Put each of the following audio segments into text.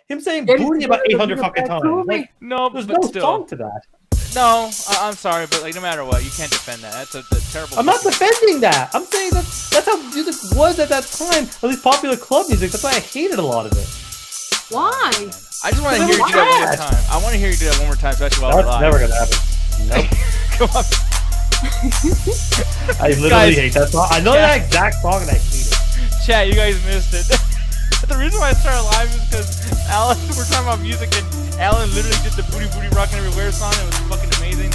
him saying booty about 800 fucking times. Like, no, there's but no still. song to that. No, I'm sorry, but like no matter what, you can't defend that. That's a terrible. I'm not defending that. I'm saying that's how music was at that time. At least popular club music. That's why I hated a lot of it. Why? I just want to hear you do that one more time. I want to hear you do that one more time, especially while we're live. That's never gonna happen. Nope. Come on. I literally hate that song. I know that exact song and I hate it. Chat, you guys missed it. The reason why I started live is because Alan, we're talking about music, and Alan literally did the Booty Booty Rockin' Everywhere song. It was fucking amazing.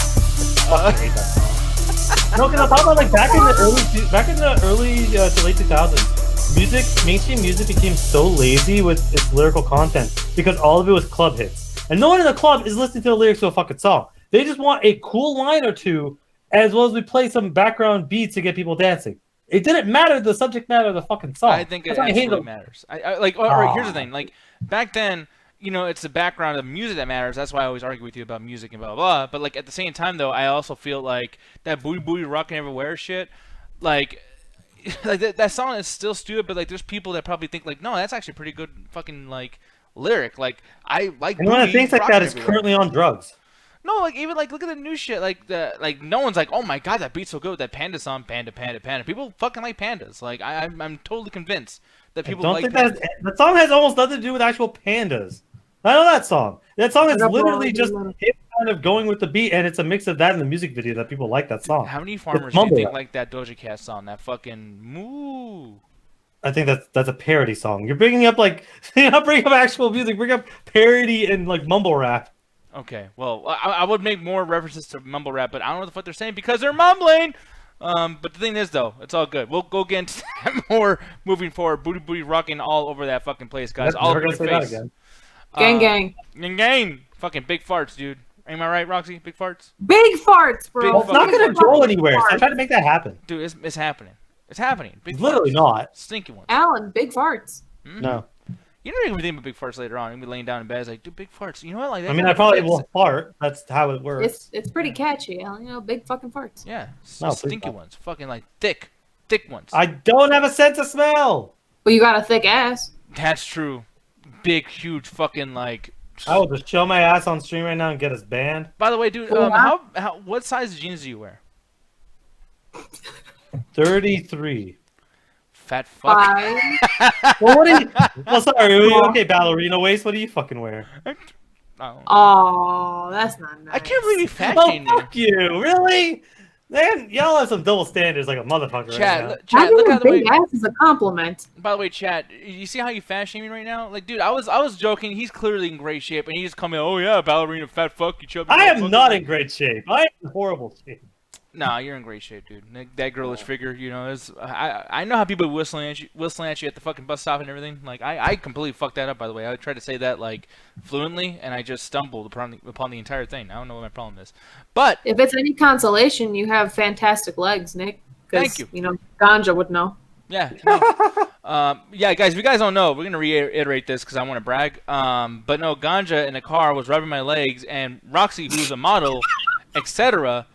I hate that song. No, because I'm talking about like back in the early to late 2000s, mainstream music became so lazy with its lyrical content because all of it was club hits, and no one in the club is listening to the lyrics to a fucking song. They just want a cool line or two, as well as we play some background beats to get people dancing. It didn't matter the subject matter of the fucking song. I think it absolutely matters. I like. All right, here's the thing. Like back then, you know, it's the background of music that matters. That's why I always argue with you about music and blah blah blah. But like at the same time, though, I also feel like that Booty Booty Rockin' Everywhere shit, like that song is still stupid. But like, there's people that probably think like, no, that's actually pretty good fucking like lyric. Like I like. And one of the things like that is currently on drugs. No, like even like look at the new shit. Like no one's like, oh my god, that beat's so good. That Panda Song, Panda. People fucking like pandas. Like I'm totally convinced that people like. That song has almost nothing to do with actual pandas. I know that song. That song is literally just him kind of going with the beat, and it's a mix of that and the music video that people like that song. How many farmers do you think like that Doja Cat song? That fucking moo. I think that's a parody song. You're bringing up like you're not bringing up actual music. Bring up parody and like mumble rap. Okay, well, I would make more references to mumble rap, but I don't know what the fuck they're saying because they're mumbling. But the thing is, though, it's all good. We'll go get into that more moving forward. Booty Booty Rocking all over that fucking place, guys. All over your face. Gang, gang. Gang. Fucking big farts, dude. Am I right, Roxy? Big farts? Big farts, bro. It's not going to go anywhere, so I'm trying to make that happen. Dude, it's happening. It's happening. Big it's literally not. Stinky ones. Alan, big farts. Mm-hmm. No. You're not even thinking about big farts later on. You're gonna be laying down in bed. It's like, dude, big farts. You know what? Like, that I mean, I probably will fart. That's how it works. It's pretty catchy, Alan. You know, big fucking farts. Yeah, stinky ones. Fucking like thick ones. I don't have a sense of smell. Well, you got a thick ass. That's true. Big, huge, fucking like. I will just show my ass on stream right now and get us banned. By the way, dude, what size jeans do you wear? 33. Fat fuck. Well, what do you? Well, sorry. Okay, ballerina waist. What do you fucking wear? Oh, that's not nice. I can't believe you fat shamed me. Fuck you! Really? Man, y'all have some double standards like a motherfucker. Chad, right Chad, look how the big ass is a compliment. By the way, Chad, you see how you fat shaming right now? Like, dude, I was joking. He's clearly in great shape, and he just come in. Oh yeah, ballerina, fat fuck, you chubby. I am not in great shape. I am in horrible shape. Nah, you're in great shape, dude. That girlish figure, you know, is I know how people whistling at you at the fucking bus stop and everything. Like, I completely fucked that up, by the way. I tried to say that like fluently, and I just stumbled upon the entire thing. I don't know what my problem is, but if it's any consolation, you have fantastic legs, Nick. Thank you. You know, Ganja would know. Yeah. Yeah, guys. If you guys don't know, we're gonna reiterate this because I want to brag. But no, Ganja in the car was rubbing my legs, and Roxy, who's a model, etc.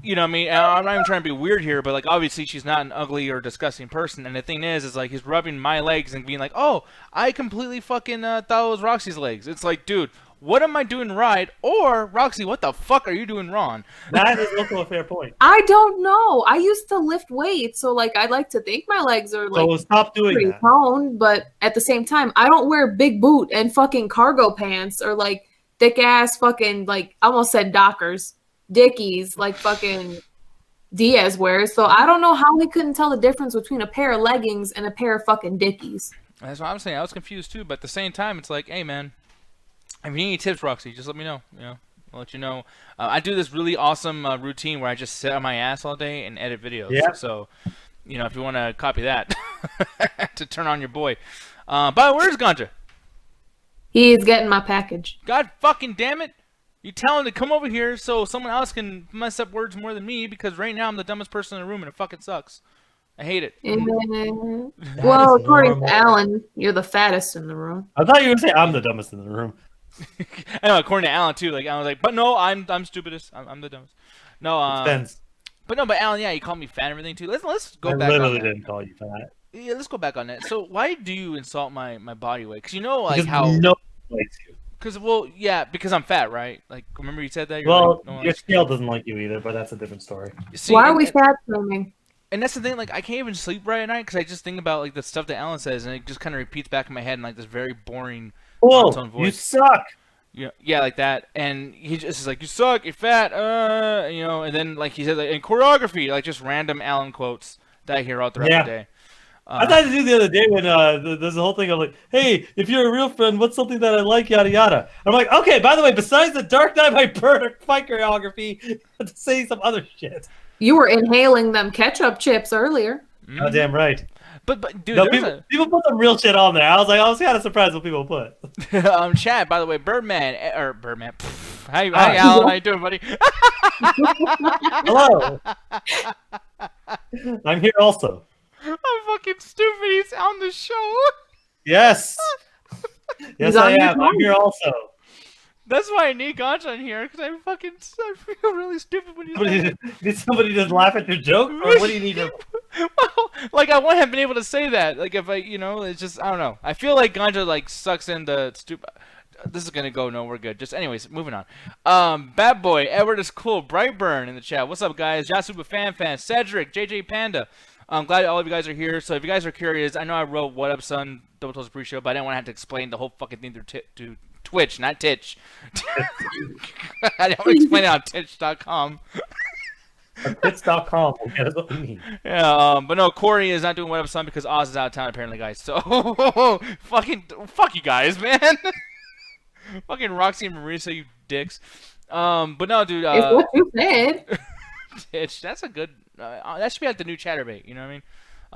You know what I mean? I'm not even trying to be weird here, but like obviously she's not an ugly or disgusting person. And the thing is like he's rubbing my legs and being like, "Oh, I completely fucking thought it was Roxy's legs." It's like, dude, what am I doing right? Or Roxy, what the fuck are you doing wrong? That is also a fair point. I don't know. I used to lift weights, so like I like to think my legs are like so stop doing pretty that. Toned, but at the same time, I don't wear big boot and fucking cargo pants or like thick ass fucking like I almost said Dockers. Dickies like fucking Diaz wears, so I don't know how we couldn't tell the difference between a pair of leggings and a pair of fucking Dickies. That's what I'm saying. I was confused too, but at the same time, it's like, hey man, if you need any tips, Roxy, just let me know. You know, I'll let you know. I do this really awesome routine where I just sit on my ass all day and edit videos. Yeah. So, you know, if you want to copy that to turn on your boy. But where's Ganja? He's getting my package. God fucking damn it. You tell him to come over here so someone else can mess up words more than me because right now I'm the dumbest person in the room and it fucking sucks. I hate it. Well, according to Alan, you're the fattest in the room. I thought you were going to say I'm the dumbest in the room. I know, according to Alan too. Like Alan's like, but no, I'm stupidest. I'm the dumbest. No, Depends. But Alan, yeah, you called me fat and everything too. Let's go I back. literally didn't call you fat. Yeah, let's go back on that. So why do you insult my body weight? Because like Because how. no one likes you. Because yeah, because I'm fat, right? Like remember you said that. You're Well, like, no one your likes scale doesn't like you either, but that's a different story. See, Why are we fat shaming? and that's the thing. Like I can't even sleep right at night because I just think about like the stuff that Alan says, and it just kind of repeats back in my head in like this very boring monotone Whoa, voice. you suck. Yeah, like that, and he just is like, "You suck, you're fat," and then like he said, like, in choreography, like just random Alan quotes that I hear all throughout the day. I tried to do the other day when there's a whole thing of like, hey, if you're a real friend, what's something that I like, yada yada. I'm like, okay, by the way, besides the Dark Knight by fight choreography, let's say some other shit. You were inhaling them ketchup chips earlier. Oh, damn right. But dude, No, people put some real shit on there. I was kind of surprised what people put. Chad, by the way, Birdman. Pff, hi, Alan. How you doing, buddy? Hello. I'm here also. I'm fucking stupid. He's on the show. Yes. Yes, I am. I'm here also. That's why I need Ganja in here, because I feel really stupid when you Did somebody just laugh at your joke? Or what do you need to... Well, like, I wouldn't have been able to say that. Like, if I, it's just, I don't know. I feel like Ganja, like, sucks in the stupid... This is gonna go nowhere good. Just, anyways, moving on. Bad Boy, Edward is cool, Brightburn in the chat. What's up, guys? Jasuba Fan, Cedric, JJ Panda. I'm glad all of you guys are here. So if you guys are curious, I know I wrote What Up Son, Double Toes pre-show, but I didn't want to have to explain the whole fucking thing through Twitch, not Titch. I don't explain it on Titch.com. Tits.com. Okay, that's what we need. Yeah, but no, Corey is not doing What Up Son because Oz is out of town apparently, guys. So fuck you guys, man. Fucking Roxy and Marisa, you dicks. But no, dude. It's what you said. Titch, that's a good. That should be like the new Chatterbait. You know what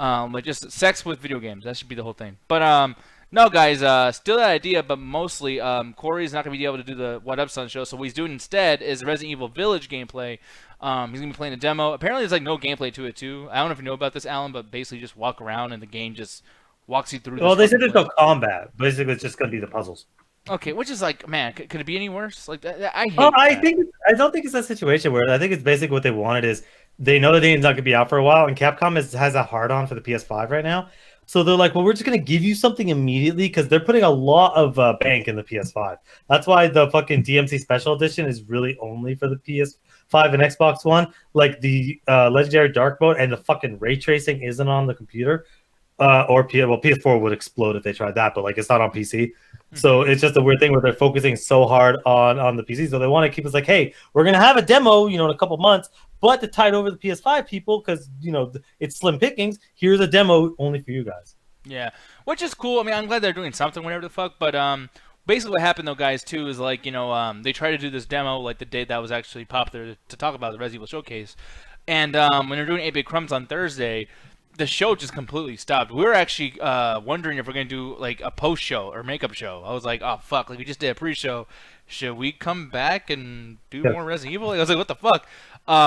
I mean? Like just sex with video games. That should be the whole thing. But no, guys, still that idea, but mostly Corey's not gonna be able to do the What Up Son show. So what he's doing instead is Resident Evil Village gameplay. He's gonna be playing a demo. Apparently, there's like no gameplay to it too. I don't know if you know about this, Alan, but basically just walk around and the game just walks you through. Well, they said there's no combat. Basically, it's just gonna be the puzzles. Okay, which is like, man, could it be any worse? Like, I hate. I don't think it's a situation where I think it's basically what they wanted is they know the game's not gonna be out for a while, and Capcom has a hard on for the PS5 right now. So they're like, well, we're just gonna give you something immediately because they're putting a lot of bank in the PS5. That's why the fucking DMC Special Edition is really only for the PS5 and Xbox One. Like the Legendary Dark Mode and the fucking ray tracing isn't on the computer. PS4 would explode if they tried that, but like it's not on PC. So it's just a weird thing where they're focusing so hard on the PC. So they want to keep us like, hey, we're gonna have a demo, in a couple months, but to tide over the PS5 people because it's slim pickings. Here's a demo only for you guys. Yeah, which is cool. I mean, I'm glad they're doing something, whatever the fuck. But basically, what happened though, guys, too, is like they tried to do this demo like the day that was actually popular to talk about the Resident Evil showcase, and when they're doing 8-Bit Crumbs on Thursday. The show just completely stopped. We were actually wondering if we're going to do like a post show or makeup show. I was like, oh fuck, like we just did a pre-show. Should we come back and do more Resident Evil? I was like, what the fuck?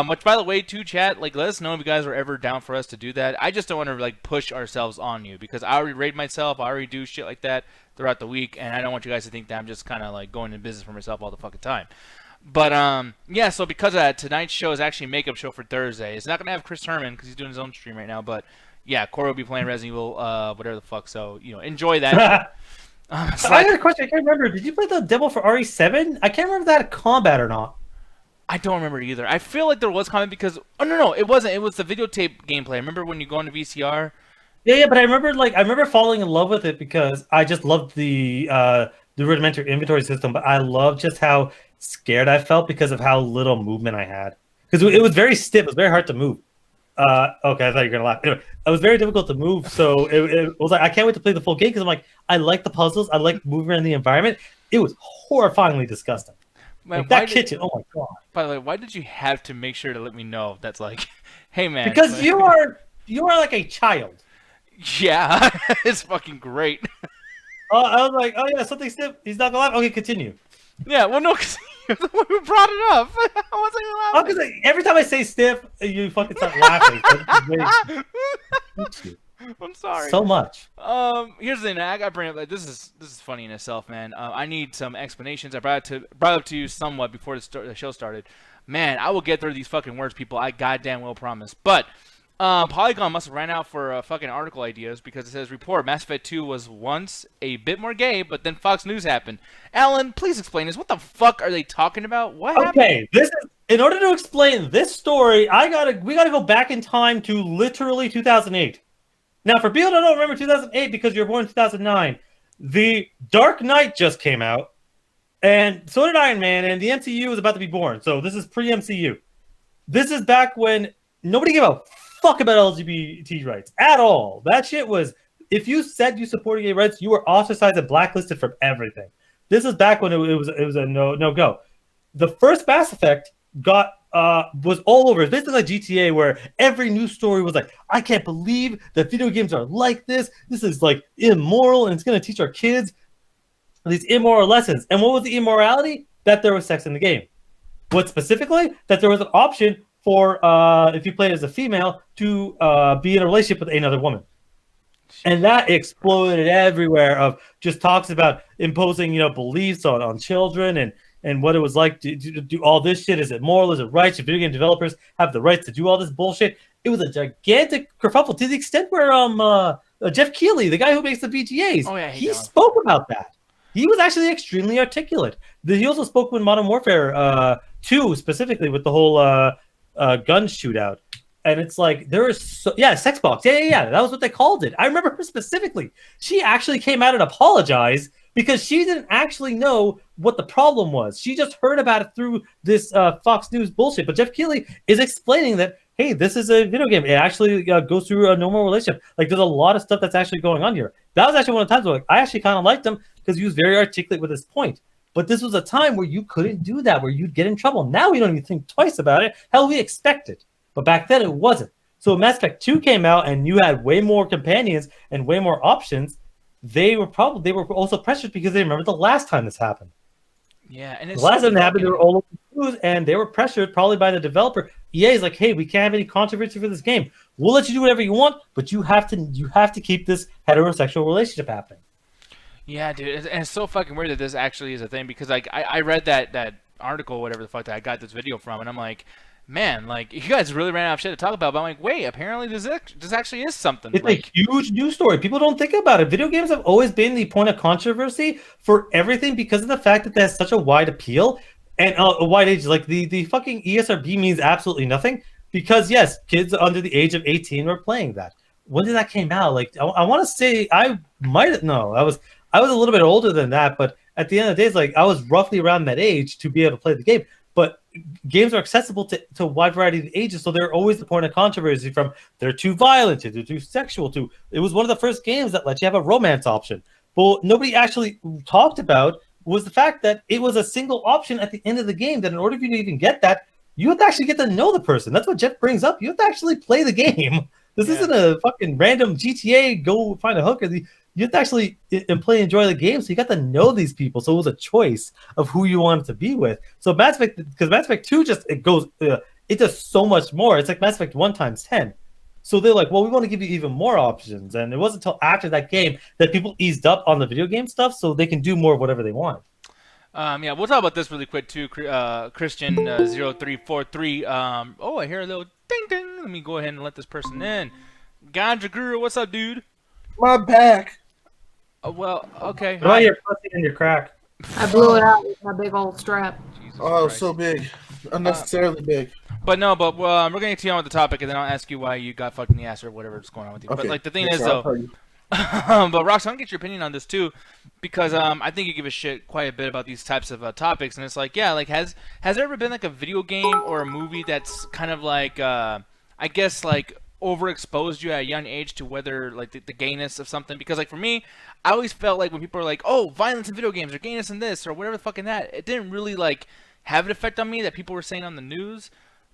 Which by the way, too, chat, like let us know if you guys are ever down for us to do that. I just don't want to like push ourselves on you because I already raid myself. I already do shit like that throughout the week, and I don't want you guys to think that I'm just kind of like going into business for myself all the fucking time. But yeah, so because of that, tonight's show is actually a makeup show for Thursday. It's not gonna have Chris Herman because he's doing his own stream right now. But yeah, Corey will be playing Resident Evil, whatever the fuck. So enjoy that. I had a question. I can't remember. Did you play the demo for RE7? I can't remember if that had combat or not. I don't remember either. I feel like there was combat because no, it wasn't. It was the videotape gameplay. Remember when you go into VCR? Yeah, but I remember falling in love with it because I just loved the rudimentary inventory system, but I loved just how scared I felt because of how little movement I had. Because it was very stiff. It was very hard to move. Okay, I thought you were gonna laugh. Anyway, it was very difficult to move, so it was like I can't wait to play the full game because I'm like I like the puzzles, I like moving around the environment. It was horrifyingly disgusting. Man, like that kitchen, oh my god! By the way, why did you have to make sure to let me know that's like, hey man? Because you are like a child. Yeah, it's fucking great. I was like, oh yeah, something stiff. He's not gonna laugh. Okay, continue. Yeah, well, no, because you're the one who brought it up. I wasn't even laughing. Oh, because every time I say stiff, you fucking start laughing. I'm sorry. So much. Here's the thing. I got to bring up. Like, this is funny in itself, man. I need some explanations. I brought up to you somewhat before the show started. Man, I will get through these fucking words, people. I goddamn well promise. But Polygon must have ran out for fucking article ideas because it says report Mass Effect 2 was once a bit more gay, but then Fox News happened. Alan, please explain this. What the fuck are they talking about? What happened? Okay, this is in order to explain this story. We gotta go back in time to literally 2008. Now, for people that don't remember 2008 because you were born in 2009, The Dark Knight just came out, and so did Iron Man, and the MCU was about to be born. So this is pre-MCU. This is back when nobody gave a fuck about LGBT rights at all. That shit was, if you said you supported gay rights, you were ostracized and blacklisted from everything. This is back when it was a no go. The first Mass Effect was all over. It's basically like GTA, where every news story was like, I can't believe that video games are like this. This is like immoral, and it's going to teach our kids these immoral lessons. And what was the immorality? That there was sex in the game. What specifically? That there was an option for, if you played as a female, to be in a relationship with another woman. And that exploded everywhere of just talks about imposing, beliefs on children and what it was like to do all this shit. Is it moral? Is it right? Should video game developers have the rights to do all this bullshit? It was a gigantic kerfuffle to the extent where Jeff Keighley, the guy who makes the VGAs, he spoke about that. He was actually extremely articulate. He also spoke with Modern Warfare 2 specifically with the whole gun shootout. And it's like, sex box. Yeah. That was what they called it. I remember her specifically. She actually came out and apologized because she didn't actually know what the problem was. She just heard about it through this Fox News bullshit. But Jeff Keighley is explaining that, hey, this is a video game. It actually goes through a normal relationship. Like, there's a lot of stuff that's actually going on here. That was actually one of the times where I actually kind of liked him because he was very articulate with his point. But this was a time where you couldn't do that, where you'd get in trouble. Now we don't even think twice about it. Hell, we expect it. But back then it wasn't. So Mass Effect 2 came out and you had way more companions and way more options. They were also pressured because they remember the last time this happened. Yeah, and the last time it happened, they were all over the news and they were pressured probably by the developer. EA is like, hey, we can't have any controversy for this game. We'll let you do whatever you want, but you have to keep this heterosexual relationship happening. Yeah, dude, and it's so fucking weird that this actually is a thing because like I read that article, whatever the fuck that I got this video from, and I'm like, man, like, you guys really ran out of shit to talk about. But I'm like, wait, apparently this actually is something. It's a huge news story. People don't think about it. Video games have always been the point of controversy for everything because of the fact that they have such a wide appeal and a wide age. Like, the fucking ESRB means absolutely nothing because, yes, kids under the age of 18 were playing that. When did that came out? Like, I want to say I was a little bit older than that, but at the end of the day, it's like I was roughly around that age to be able to play the game. But games are accessible to a wide variety of ages, so they're always the point of controversy from they're too violent to they're too sexual to it was one of the first games that let you have a romance option. But what nobody actually talked about was the fact that it was a single option at the end of the game that in order for you to even get that, you have to actually get to know the person. That's what Jeff brings up. You have to actually play the game. This isn't a fucking random GTA, go find a hooker. You have to actually enjoy the game, so you got to know these people. So it was a choice of who you wanted to be with. So Mass Effect, because Mass Effect 2 it does so much more. It's like Mass Effect 1 times 10. So they're like, well, we want to give you even more options. And it wasn't until after that game that people eased up on the video game stuff so they can do more of whatever they want. Yeah, we'll talk about this really quick too. Christian 0343. I hear a little ding ding. Let me go ahead and let this person in. Ganja Guru, what's up, dude? My back. Well, okay. What about your pussy and your crack? I blew it out with my big old strap. Jesus Christ. So big. Unnecessarily big. But we're going to continue on with the topic, and then I'll ask you why you got fucked in the ass or whatever's going on with you. Okay. But, like, the thing is, though, but, Rox, I want to get your opinion on this, too, because I think you give a shit quite a bit about these types of topics, and it's like, yeah, like, has there ever been, like, a video game or a movie that's kind of like, I guess, like, overexposed you at a young age to whether like the gayness of something? Because like for me, I always felt like when people are like, oh, violence in video games or gayness in this or whatever the fucking that, it didn't really like have an effect on me that people were saying on the news.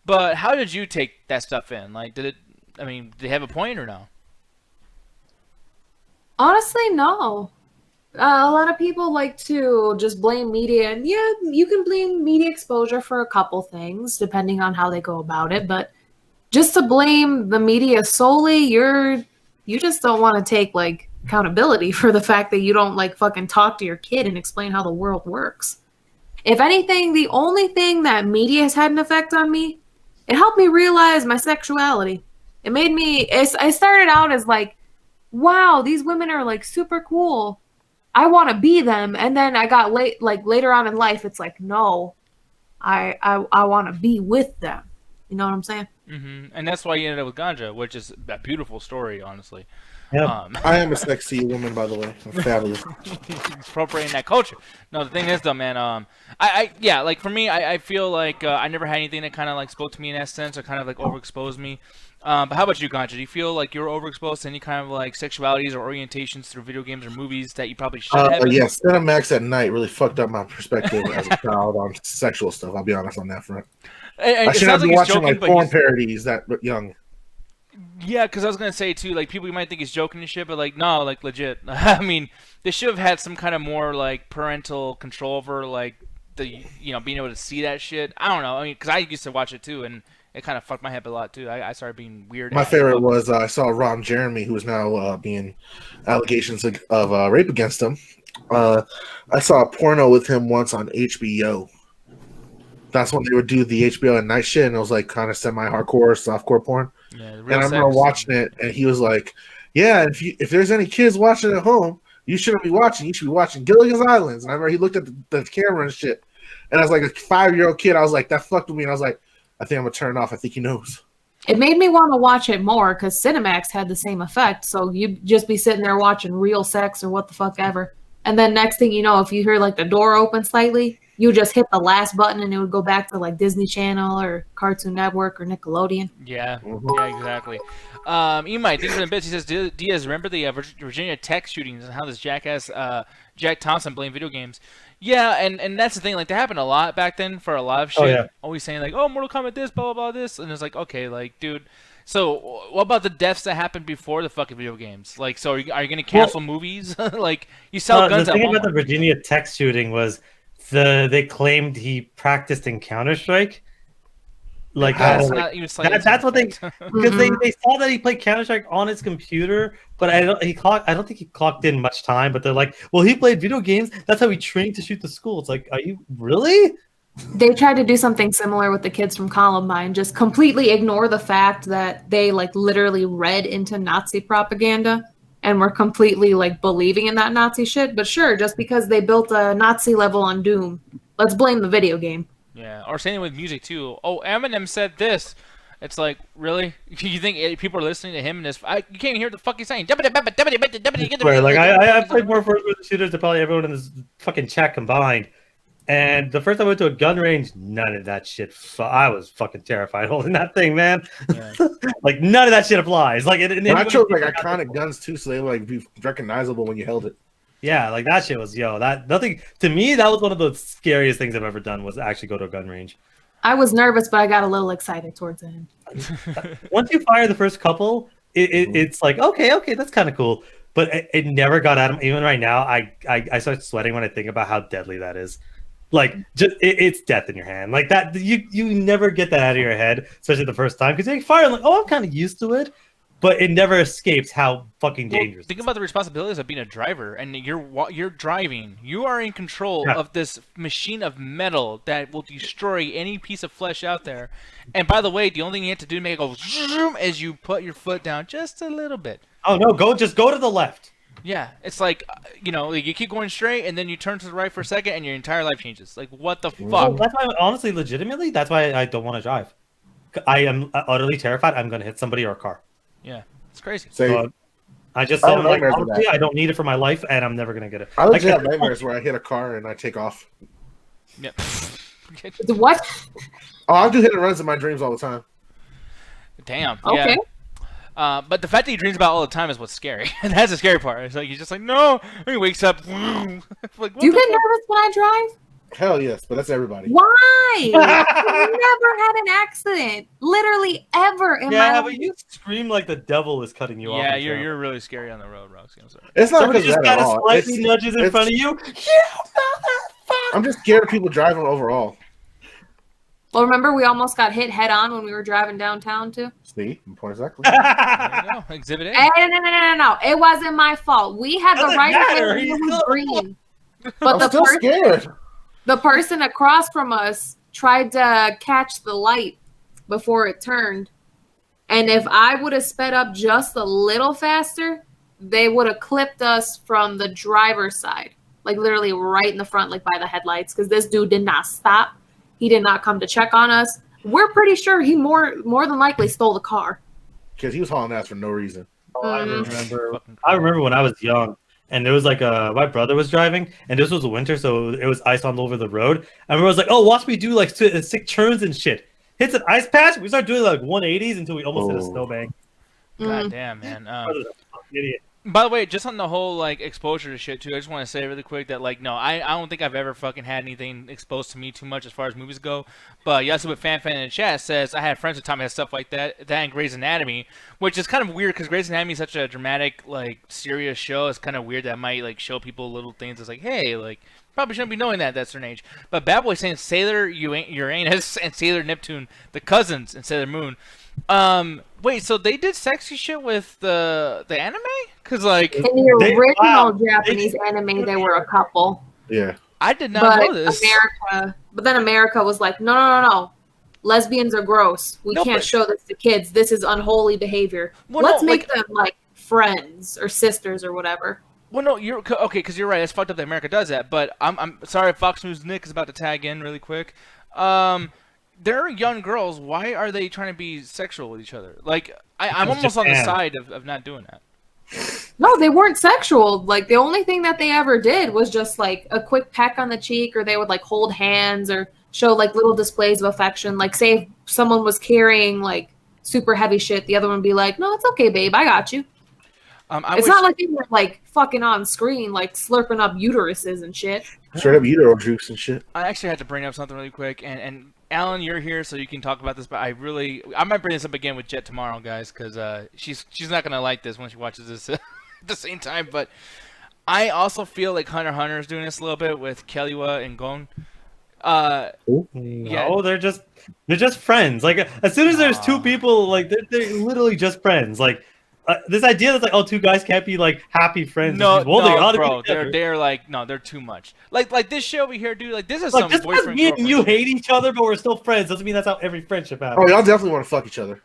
But how did you take that stuff in? Like, did they have a point or no? Honestly, no. A lot of people like to just blame media, and yeah, you can blame media exposure for a couple things depending on how they go about it, but just to blame the media solely, you just don't want to take like accountability for the fact that you don't like fucking talk to your kid and explain how the world works. If anything, the only thing that media has had an effect on me, it helped me realize my sexuality. It made me. I started out as like, wow, these women are like super cool. I want to be them, and then I got later on in life, it's like, no, I want to be with them. You know what I'm saying? Mm-hmm. And that's why you ended up with Ganja, which is a beautiful story, honestly. Yeah. I am a sexy woman, by the way. I'm fabulous. Appropriating that culture. No, the thing is, though, man, yeah, like for me, I feel like I never had anything that kind of like spoke to me in that sense, or kind of like overexposed me. But how about you, Ganja? Do you feel like you're overexposed to any kind of like sexualities or orientations through video games or movies that you probably should have? Yeah, Cinemax at night really fucked up my perspective as a child on sexual stuff. I'll be honest on that front. I should not be watching like porn parodies that young. Yeah, because I was gonna say too, like people you might think he's joking and shit, but like no, like legit. I mean, they should have had some kind of more like parental control over like the being able to see that shit. I don't know. I mean, because I used to watch it too, and it kind of fucked my head a lot too. I started being weird. My favorite was I saw Ron Jeremy, who is now being allegations of rape against him. I saw a porno with him once on HBO. That's when they would do the HBO at night shit, and it was like kind of semi-hardcore, softcore porn. Yeah, and I remember watching it, and he was like, "Yeah, if there's any kids watching at home, you shouldn't be watching. You should be watching Gilligan's Islands." And I remember he looked at the camera and shit, and I was like a 5-year-old kid. I was like, that fucked with me, and I was like, I think I'm gonna turn it off. I think he knows. It made me want to watch it more because Cinemax had the same effect. So you'd just be sitting there watching real sex or what the fuck ever, and then next thing you know, if you hear like the door open slightly, you just hit the last button and it would go back to like Disney Channel or Cartoon Network or Nickelodeon. Yeah, yeah, exactly. Imai, thinks in a bit. He says, Diaz, remember the Virginia Tech shootings and how this jackass Jack Thompson blamed video games? Yeah, and that's the thing. Like, that happened a lot back then for a lot of shit. Oh, yeah. Always saying like, oh, Mortal Kombat this, blah, blah, blah, this. And it's like, okay, like, dude. So what about the deaths that happened before the fucking video games? Like, so are you going to cancel movies? Like, you sell guns at Walmart. The thing about the Virginia Tech shooting was they claimed he practiced in Counter-Strike. Like that's what they because they saw that he played Counter-Strike on his computer, but I don't think he clocked in much time. But they're like, well, he played video games. That's how he trained to shoot the school. It's like, are you really? They tried to do something similar with the kids from Columbine, just completely ignore the fact that they like literally read into Nazi propaganda and were completely like believing in that Nazi shit. But sure, just because they built a Nazi level on Doom, let's blame the video game. Yeah, or same with music too. Oh, Eminem said this. It's like, really? You think people are listening to him and this? You can't even hear what the fuck he's saying. Right, like I played more first-person shooters than probably everyone in this fucking chat combined. And the first time I went to a gun range, none of that shit. I was fucking terrified holding that thing, man. Yeah. Like none of that shit applies. Like I chose like iconic guns too, so they would like be recognizable when you held it. Yeah, like that shit was nothing to me. That was one of the scariest things I've ever done was actually go to a gun range. I was nervous, but I got a little excited towards the end. Once you fire the first couple, it's like okay, that's kind of cool. But it never got out of me. Even right now, I start sweating when I think about how deadly that is. Like, just it's death in your hand. Like that, you never get that out of your head, especially the first time, because you fire like, oh, I'm kind of used to it, but it never escapes how fucking dangerous. Think about the responsibilities of being a driver, and you're driving. You are in control of this machine of metal that will destroy any piece of flesh out there. And by the way, the only thing you have to do to make it go zoom is you put your foot down just a little bit. Oh no, just go to the left. Yeah, it's like, like you keep going straight, and then you turn to the right for a second, and your entire life changes. Like, what the fuck? Well, that's why, honestly, legitimately, that's why I don't want to drive. I am utterly terrified I'm going to hit somebody or a car. Yeah, it's crazy. So, I just said, like, honestly, I don't need it for my life, and I'm never going to get it. I legit have nightmares where I hit a car and I take off. Yep. What? Oh, I do hit and runs in my dreams all the time. Damn. Okay. Yeah. But the fact that he dreams about it all the time is what's scary. And that's the scary part. It's like he's just like, no. And he wakes up. Like, do you get nervous when I drive? Hell yes, but that's everybody. Why? I've never had an accident, literally ever in my life. But you scream like the devil is cutting you off. Yeah, you're really scary on the road, Roxy. I'm sorry. It's not somebody because just kind of slightly nudges in front of you. I'm just scared of people driving overall. Well, remember we almost got hit head on when we were driving downtown too? See, point exactly. There you go. Exhibit A. No. It wasn't my fault. We had the right of way. It was green. But I'm still scared. The person across from us tried to catch the light before it turned. And if I would have sped up just a little faster, they would have clipped us from the driver's side, like literally right in the front, like by the headlights, because this dude did not stop. He did not come to check on us. We're pretty sure he more than likely stole the car. Because he was hauling ass for no reason. Oh, I remember when I was young, and there was like my brother was driving, and this was winter, so it was ice all over the road. And everyone was like, "Oh, watch me do like sick turns and shit." Hits an ice patch, we start doing like 180s until we almost hit a snowbank. God damn, man. Idiot. By the way, just on the whole like exposure to shit too, I just want to say really quick that like no, I don't think I've ever fucking had anything exposed to me too much as far as movies go. But Yasu with Fan in the chat says I had friends who taught me stuff like that and Grey's Anatomy, which is kind of weird because Grey's Anatomy is such a dramatic like serious show. It's kind of weird that might like show people little things. It's like hey, like probably shouldn't be knowing that that's their age. But Bad Boy saying Sailor Uranus and Sailor Neptune, the cousins in Sailor Moon. Wait, so they did sexy shit with the anime? Cause like in the original Japanese anime, they were a couple. Yeah, I did not know this. But then America was like, no. Lesbians are gross. We can't show this to kids. This is unholy behavior. Well, Let's make them like friends or sisters or whatever. Well, no, you're okay because you're right. It's fucked up that America does that. But I'm sorry, Fox News Nick is about to tag in really quick. They're young girls. Why are they trying to be sexual with each other? Like, I'm almost on the side of not doing that. No, they weren't sexual. Like, the only thing that they ever did was just, like, a quick peck on the cheek, or they would, like, hold hands or show, like, little displays of affection. Like, say if someone was carrying, like, super heavy shit, the other one would be like, no, it's okay, babe. I got you. It's not like they were, like, fucking on screen, like, slurping up uteruses and shit. Straight up utero juice and shit. I actually had to bring up something really quick, and Alan, you're here, so you can talk about this. But I might bring this up again with Jet tomorrow, guys, because she's not gonna like this when she watches this at the same time. But I also feel like Hunter x Hunter is doing this a little bit with Killua and Gon. No, they're just friends. Like as soon as there's two people, like they're literally just friends. Like. This idea that like, oh, two guys can't be like happy friends. No, bro, they're like, no, they're too much. Like this show over here, dude. Like this is like, some boyfriend. Me and you hate each other, but we're still friends. Doesn't mean that's how every friendship happens. Oh, y'all definitely want to fuck each other.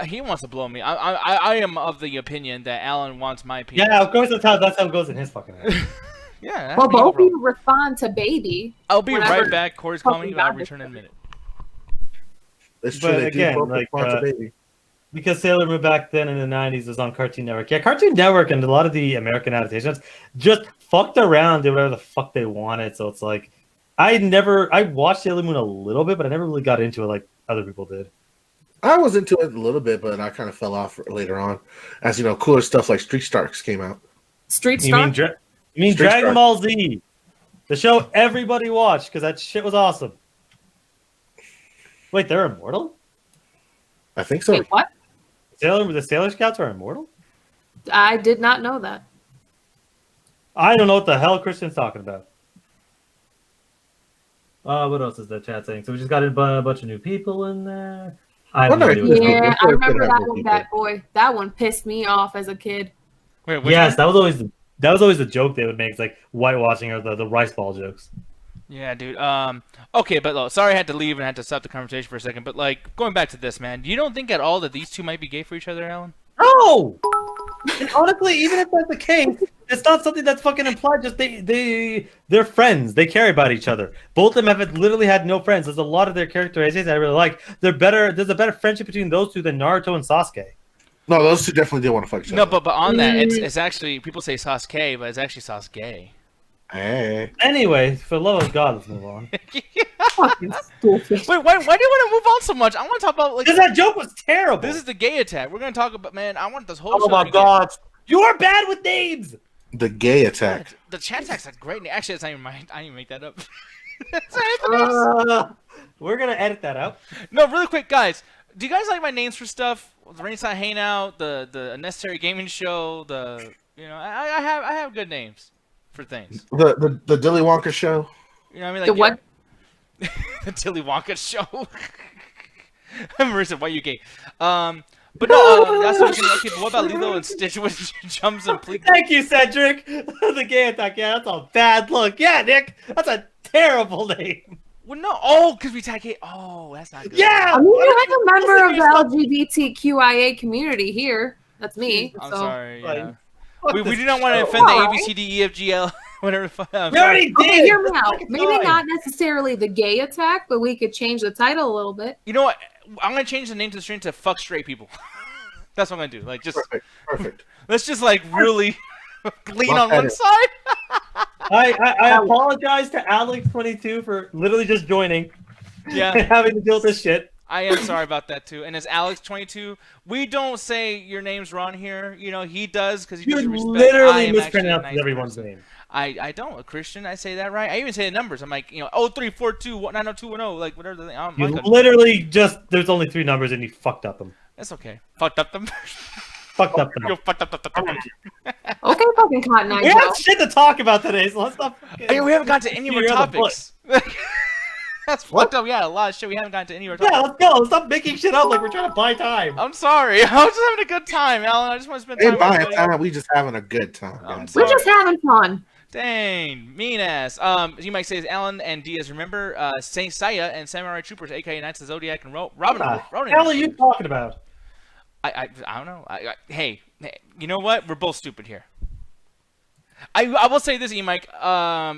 He wants to blow me. I am of the opinion that Alan wants my opinion. Yeah, of course that's how it goes in his fucking head. Yeah. Well, both of you respond to baby. I'll be right back. Corey's calling me. I'll return in a minute. It's true. They again, do both like, respond to baby. Because Sailor Moon back then in the 90s was on Cartoon Network. Yeah, Cartoon Network and a lot of the American adaptations just fucked around, did whatever the fuck they wanted. So it's like, I watched Sailor Moon a little bit, but I never really got into it like other people did. I was into it a little bit, but I kind of fell off later on. As you know, cooler stuff like Street Starks came out. Street Starks? You mean Dragon Ball Z? The show everybody watched because that shit was awesome. Wait, they're immortal? I think so. Wait, what? The Sailor Scouts are immortal? I did not know that. I don't know what the hell Christian's talking about. What else is the chat saying? So we just got a bunch of new people in there. I remember that one, Bad Boy. That one pissed me off as a kid. Wait, yes, that was always the joke they would make. It's like whitewashing or the rice ball jokes. Yeah, dude. Okay, but sorry I had to leave and had to stop the conversation for a second. But like, going back to this, man, you don't think at all that these two might be gay for each other, Alan? No. And honestly, even if that's the case, it's not something that's fucking implied. Just they're friends. They care about each other. Both of them have literally had no friends. There's a lot of their characterizations I really like. There's a better friendship between those two than Naruto and Sasuke. No, those two definitely did want to fuck each other. No, but on that, it's actually people say Sasuke, but it's actually Sasuke. Hey. Anyway, for the love of God, let's move on. Fucking stupid. Wait, why do you want to move on so much? I want to talk about like. Because that joke was terrible. This is the gay attack. We're gonna talk about, man. I want this whole. Oh my God, you are bad with names. The gay attack. The chat attack's a great name. Actually, it's not even mine. I didn't even make that up. We're gonna edit that out. No, really quick, guys. Do you guys like my names for stuff? The Rainside Hangout, the Unnecessary Gaming Show, I have good names for things. The Dilly Wonka show. You know what I mean? Like, The what? The Dilly Wonka show. Marissa, why are you gay? But no, that's what I'm okay, but what about Lilo and Stitch with jumps and pleats? Thank you, Cedric. The gay attack. Yeah, that's a bad look. Yeah, Nick, that's a terrible name. Well, no. Oh, because we tag hate. Oh, that's not good. Yeah! I mean, you're like a member of the LGBTQIA community here. That's me. I'm so. sorry. Yeah. Fuck We this do not want to show. offend the Alright. ABCDEFGL, whatever. We already did. Okay, hear me out. Fucking Maybe time. not necessarily the gay attack, but we could change the title a little bit. You know what? I'm gonna change the name to the stream to "fuck straight people." That's what I'm gonna do. Like, just Perfect. let's just like really lean Rough on one edit. side. I apologize to Alex22 for literally just joining and Yeah, having to deal with this shit. I am sorry about that too. And as Alex22, we don't say your name's wrong here. You know, he does because he You doesn't respect. I literally am actually a mispronounce nice everyone's person. name. I don't. A Christian, I say that right. I even say the numbers. I'm like, 0342 90210, like whatever the thing. I'm You like, literally just, there's only 3 numbers and you fucked up them. that's okay. Fucked up them. Fucked up them. Yo, fucked up. Okay, fucking Cotton Eye We Joe. have shit to talk about today, so let's not fucking... Hey, we haven't gotten to any of our You're on the topics. That's fucked up. Yeah, a lot of shit we haven't gotten to any of our Yeah, topics. let's go. Let's stop making shit up like we're trying to buy time. I'm sorry. I was just having a good time, Alan. I just want to spend time Ain't with buying everybody. time. We just having a good time. I'm guys. We're just having fun. Dang, mean ass. You might say, as Alan and Diaz remember, Saint Seiya and Samurai Troopers, aka Knights of the Zodiac and Robin. What the Ronin. hell are you talking about? I don't know. Hey, you know what? We're both stupid here. I will say this, E-Mike.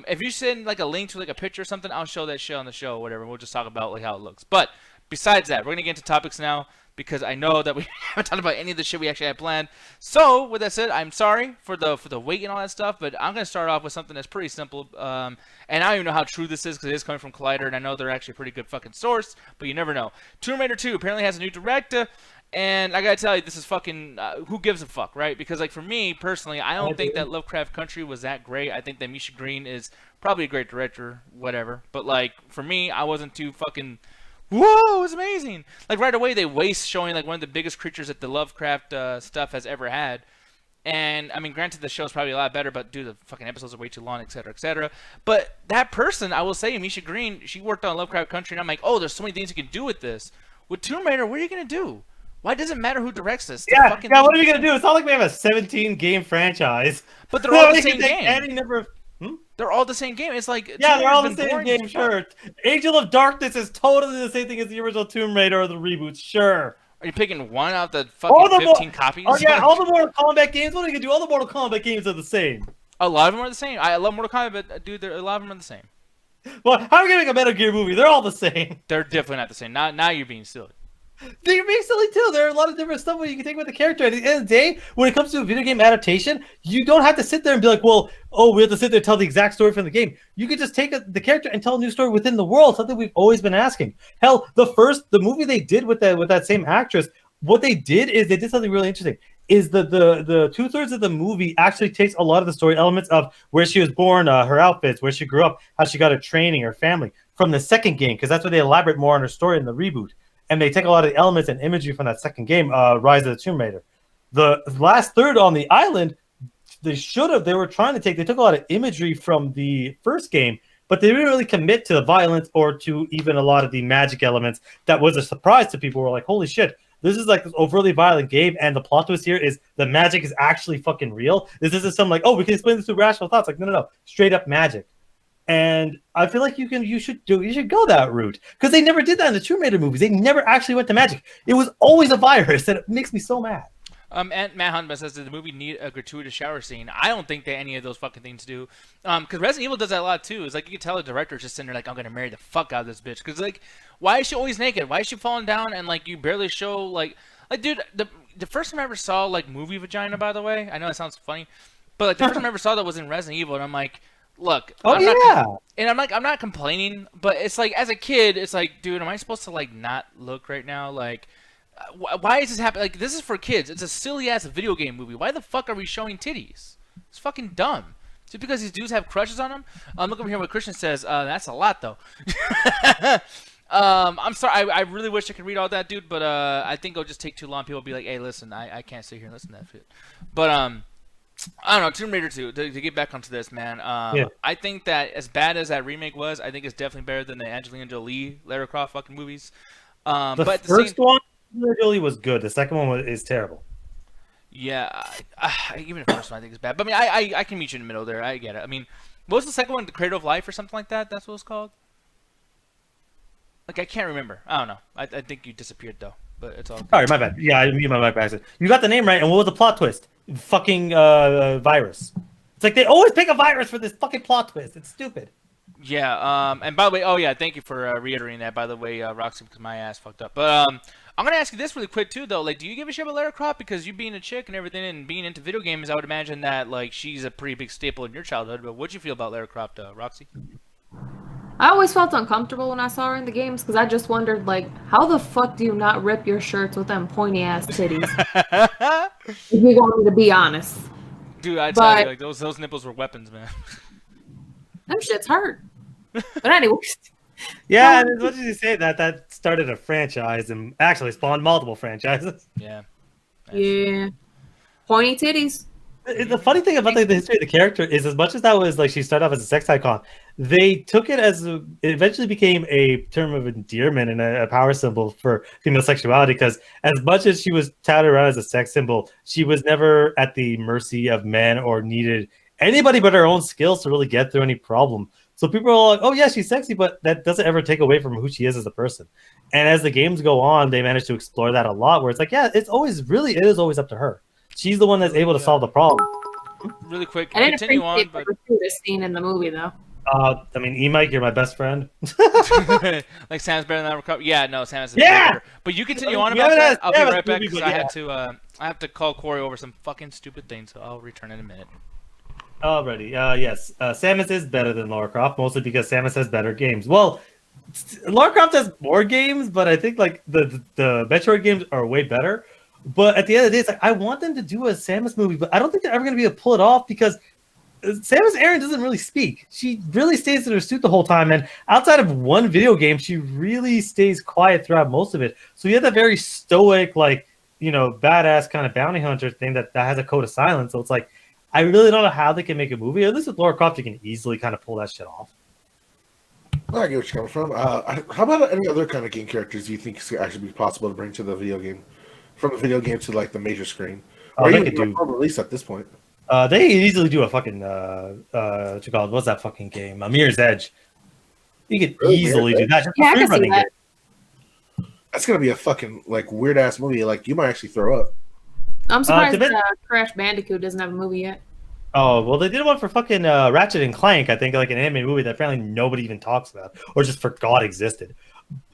If you send like a link to like a picture or something, I'll show that shit on the show or whatever. We'll just talk about like how it looks. But besides that, we're gonna get into topics now because I know that we haven't talked about any of the shit we actually had planned. So with that said, I'm sorry for the wait and all that stuff, but I'm gonna start off with something that's pretty simple. And I don't even know how true this is because it is coming from Collider, and I know they're actually a pretty good fucking source, but you never know. Tomb Raider 2 apparently has a new director. And I gotta tell you, this is fucking. Who gives a fuck, right? Because like for me personally, I don't think that Lovecraft Country was that great. I think that Misha Green is probably a great director, whatever. But like for me, I wasn't too fucking. Whoa, it's amazing! Like right away, they waste showing like one of the biggest creatures that the Lovecraft stuff has ever had. And I mean, granted, the show's probably a lot better, but dude, the fucking episodes are way too long, etc., etc. But that person, I will say, Misha Green, she worked on Lovecraft Country, and I'm like, oh, there's so many things you can do with this. With Tomb Raider, what are you gonna do? Why does it matter who directs this? Yeah, what are we gonna do? It's not like we have a 17-game franchise. But they're all the We same can take game. Any number of... They're all the same game. It's like Yeah, they're all the Tomb Raider's same been boring game, as fuck. sure. Angel of Darkness is totally the same thing as the original Tomb Raider or the reboots, sure. Are you picking one out of the All fucking the 15 copies? Oh yeah, all the Mortal Kombat games, what are you gonna do? All the Mortal Kombat games are the same. A lot of them are the same. I love Mortal Kombat, but dude, a lot of them are the same. Well, how are we gonna make a Metal Gear movie? They're all the same. They're definitely not the same. Now you're being silly. They're being silly too. There are a lot of different stuff where you can take with the character. At the end of the day, when it comes to a video game adaptation, you don't have to sit there and be like, well, oh, we have to sit there and tell the exact story from the game. You could just take the character and tell a new story within the world, something we've always been asking. Hell, the movie they did with that same actress, what they did is they did something really interesting. Is the 2/3 of the movie actually takes a lot of the story elements of where she was born, her outfits, where she grew up, how she got her training, her family, from the second game, because that's where they elaborate more on her story in the reboot. And they take a lot of the elements and imagery from that second game, Rise of the Tomb Raider. The last third on the island, they were trying to take, they took a lot of imagery from the first game, but they didn't really commit to the violence or to even a lot of the magic elements. That was a surprise to people who were like, holy shit, this is like this overly violent game, and the plot twist here is the magic is actually fucking real. This isn't some like, oh, we can explain this through rational thoughts. Like, no, straight up magic. And I feel like you should go that route, because they never did that in the Tomb Raider movies. They never actually went to magic. It was always a virus, and it makes me so mad. And Matt Hunt says, did the movie need a gratuitous shower scene? I don't think that any of those fucking things do. Because Resident Evil does that a lot too. It's like you can tell the director's just sitting there like, I'm gonna marry the fuck out of this bitch. Because like, why is she always naked? Why is she falling down and like you barely show like dude, the first time I ever saw like movie vagina, by the way, I know it sounds funny, but like the first time I ever saw that was in Resident Evil, and I'm like, look, I'm not complaining, but it's like as a kid, it's like, dude, am I supposed to like not look right now? Like, why is this happening? Like, this is for kids. It's a silly ass video game movie. Why the fuck are we showing titties? It's fucking dumb. Just because these dudes have crushes on them? Look over here what Christian says. That's a lot though. I'm sorry. I really wish I could read all that, dude, but I think it'll just take too long. People will be like, hey, listen, I can't sit here and listen to that shit. But I don't know, Tomb Raider 2, to get back onto this, man. Yeah. I think that as bad as that remake was, I think it's definitely better than the Angelina Jolie, Lara Croft fucking movies. The first one, really was good. The second one is terrible. Yeah, even the first one I think is bad. But I mean, I can meet you in the middle there. I get it. I mean, what was the second one? The Cradle of Life or something like that? That's what it's called? Like I can't remember. I don't know. I think you disappeared though, but it's all. Sorry, my bad. Yeah, I muted my mic by accident. You got the name right, and what was the plot twist? Fucking virus. It's like they always pick a virus for this fucking plot twist. It's stupid. Yeah. And by the way, oh yeah, thank you for reiterating that. By the way, Roxy, because my ass fucked up. But I'm gonna ask you this really quick too, though. Like, do you give a shit about Lara Croft? Because you being a chick and everything, and being into video games, I would imagine that like she's a pretty big staple in your childhood. But what'd you feel about Lara Croft, Roxy? I always felt uncomfortable when I saw her in the games because I just wondered, like, how the fuck do you not rip your shirts with them pointy ass titties? If you're going to be honest, Dude, I tell you, like those nipples were weapons, man. them shits hurt. But anyways, Yeah, and as much as you say that started a franchise and actually spawned multiple franchises. Yeah. yeah, pointy titties. The funny thing about the history of the character is, as much as that was like she started off as a sex icon, they took it as it eventually became a term of endearment and a power symbol for female sexuality. Because as much as she was touted around as a sex symbol, she was never at the mercy of men or needed anybody but her own skills to really get through any problem. So people are like, "Oh yeah, she's sexy," but that doesn't ever take away from who she is as a person. And as the games go on, they manage to explore that a lot. Where it's like, yeah, it is always up to her. She's the one that's able to solve the problem. Really quick, I didn't continue on. appreciate the gratuitous scene in the movie though. I mean, E-Mike, you're my best friend. Like Sam's better than Lara Croft. Yeah, no, Sam is. Yeah! Better. But you continue on We about haven't that. had I'll be Sam right as back movie, because but I have to call Corey over some fucking stupid thing. So I'll return in a minute. Alrighty, yes. Samus is better than Lara Croft, mostly because Samus has better games. Well, Lara Croft has more games, but I think like the Metroid games are way better. But at the end of the day, it's like I want them to do a Samus movie, but I don't think they're ever going to be able to pull it off because Samus Aran doesn't really speak. She really stays in her suit the whole time, and outside of one video game, she really stays quiet throughout most of it. So you have that very stoic, like, you know, badass kind of bounty hunter thing that has a code of silence. So it's like, I really don't know how they can make a movie. At least with Lara Croft, you can easily kind of pull that shit off. I get what you're coming from. How about any other kind of game characters do you think could actually be possible to bring to the video game? From the video game to like the major screen? Or They even could do. release at this point. They could easily do a fucking what you call it? What's that fucking game? Mirror's Edge. You could Really? easily do that. Just Yeah, I a can see free-running that. game. That's gonna be a fucking like weird ass movie. Like you might actually throw up. I'm surprised Depend- Crash Bandicoot doesn't have a movie yet. Oh, well, they did one for fucking Ratchet and Clank, I think, like an anime movie that apparently nobody even talks about or just forgot existed.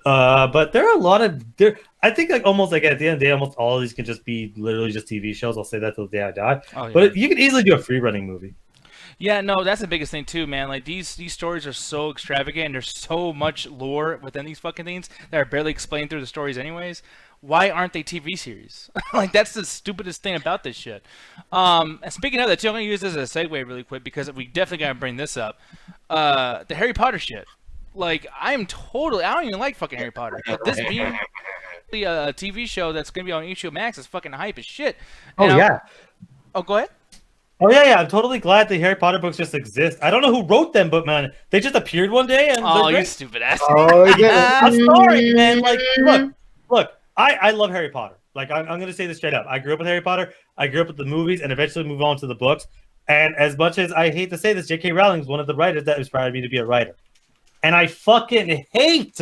But there are a lot of I think like almost like at the end of the day, almost all of these can just be literally just TV shows. I'll say that till the day I die. Oh, yeah. But you could easily do a free running movie. Yeah, no, that's the biggest thing too, man. Like these stories are so extravagant and there's so much lore within these fucking things that are barely explained through the stories anyways. Why aren't they TV series? Like that's the stupidest thing about this shit. And speaking of that, too, I'm gonna use this as a segue really quick because we definitely gotta bring this up. The Harry Potter shit. Like I don't even like fucking Harry Potter. But this being a TV show that's gonna be on HBO Max is fucking hype as shit. Oh And yeah. Oh, go ahead. Oh yeah. I'm totally glad the Harry Potter books just exist. I don't know who wrote them, but man, they just appeared one day and Oh, they're you great. stupid ass. Oh yeah. I'm sorry, man. Like, look. I love Harry Potter. Like, I'm going to say this straight up. I grew up with Harry Potter. I grew up with the movies and eventually moved on to the books. And as much as I hate to say this, J.K. Rowling is one of the writers that inspired me to be a writer. And I fucking hate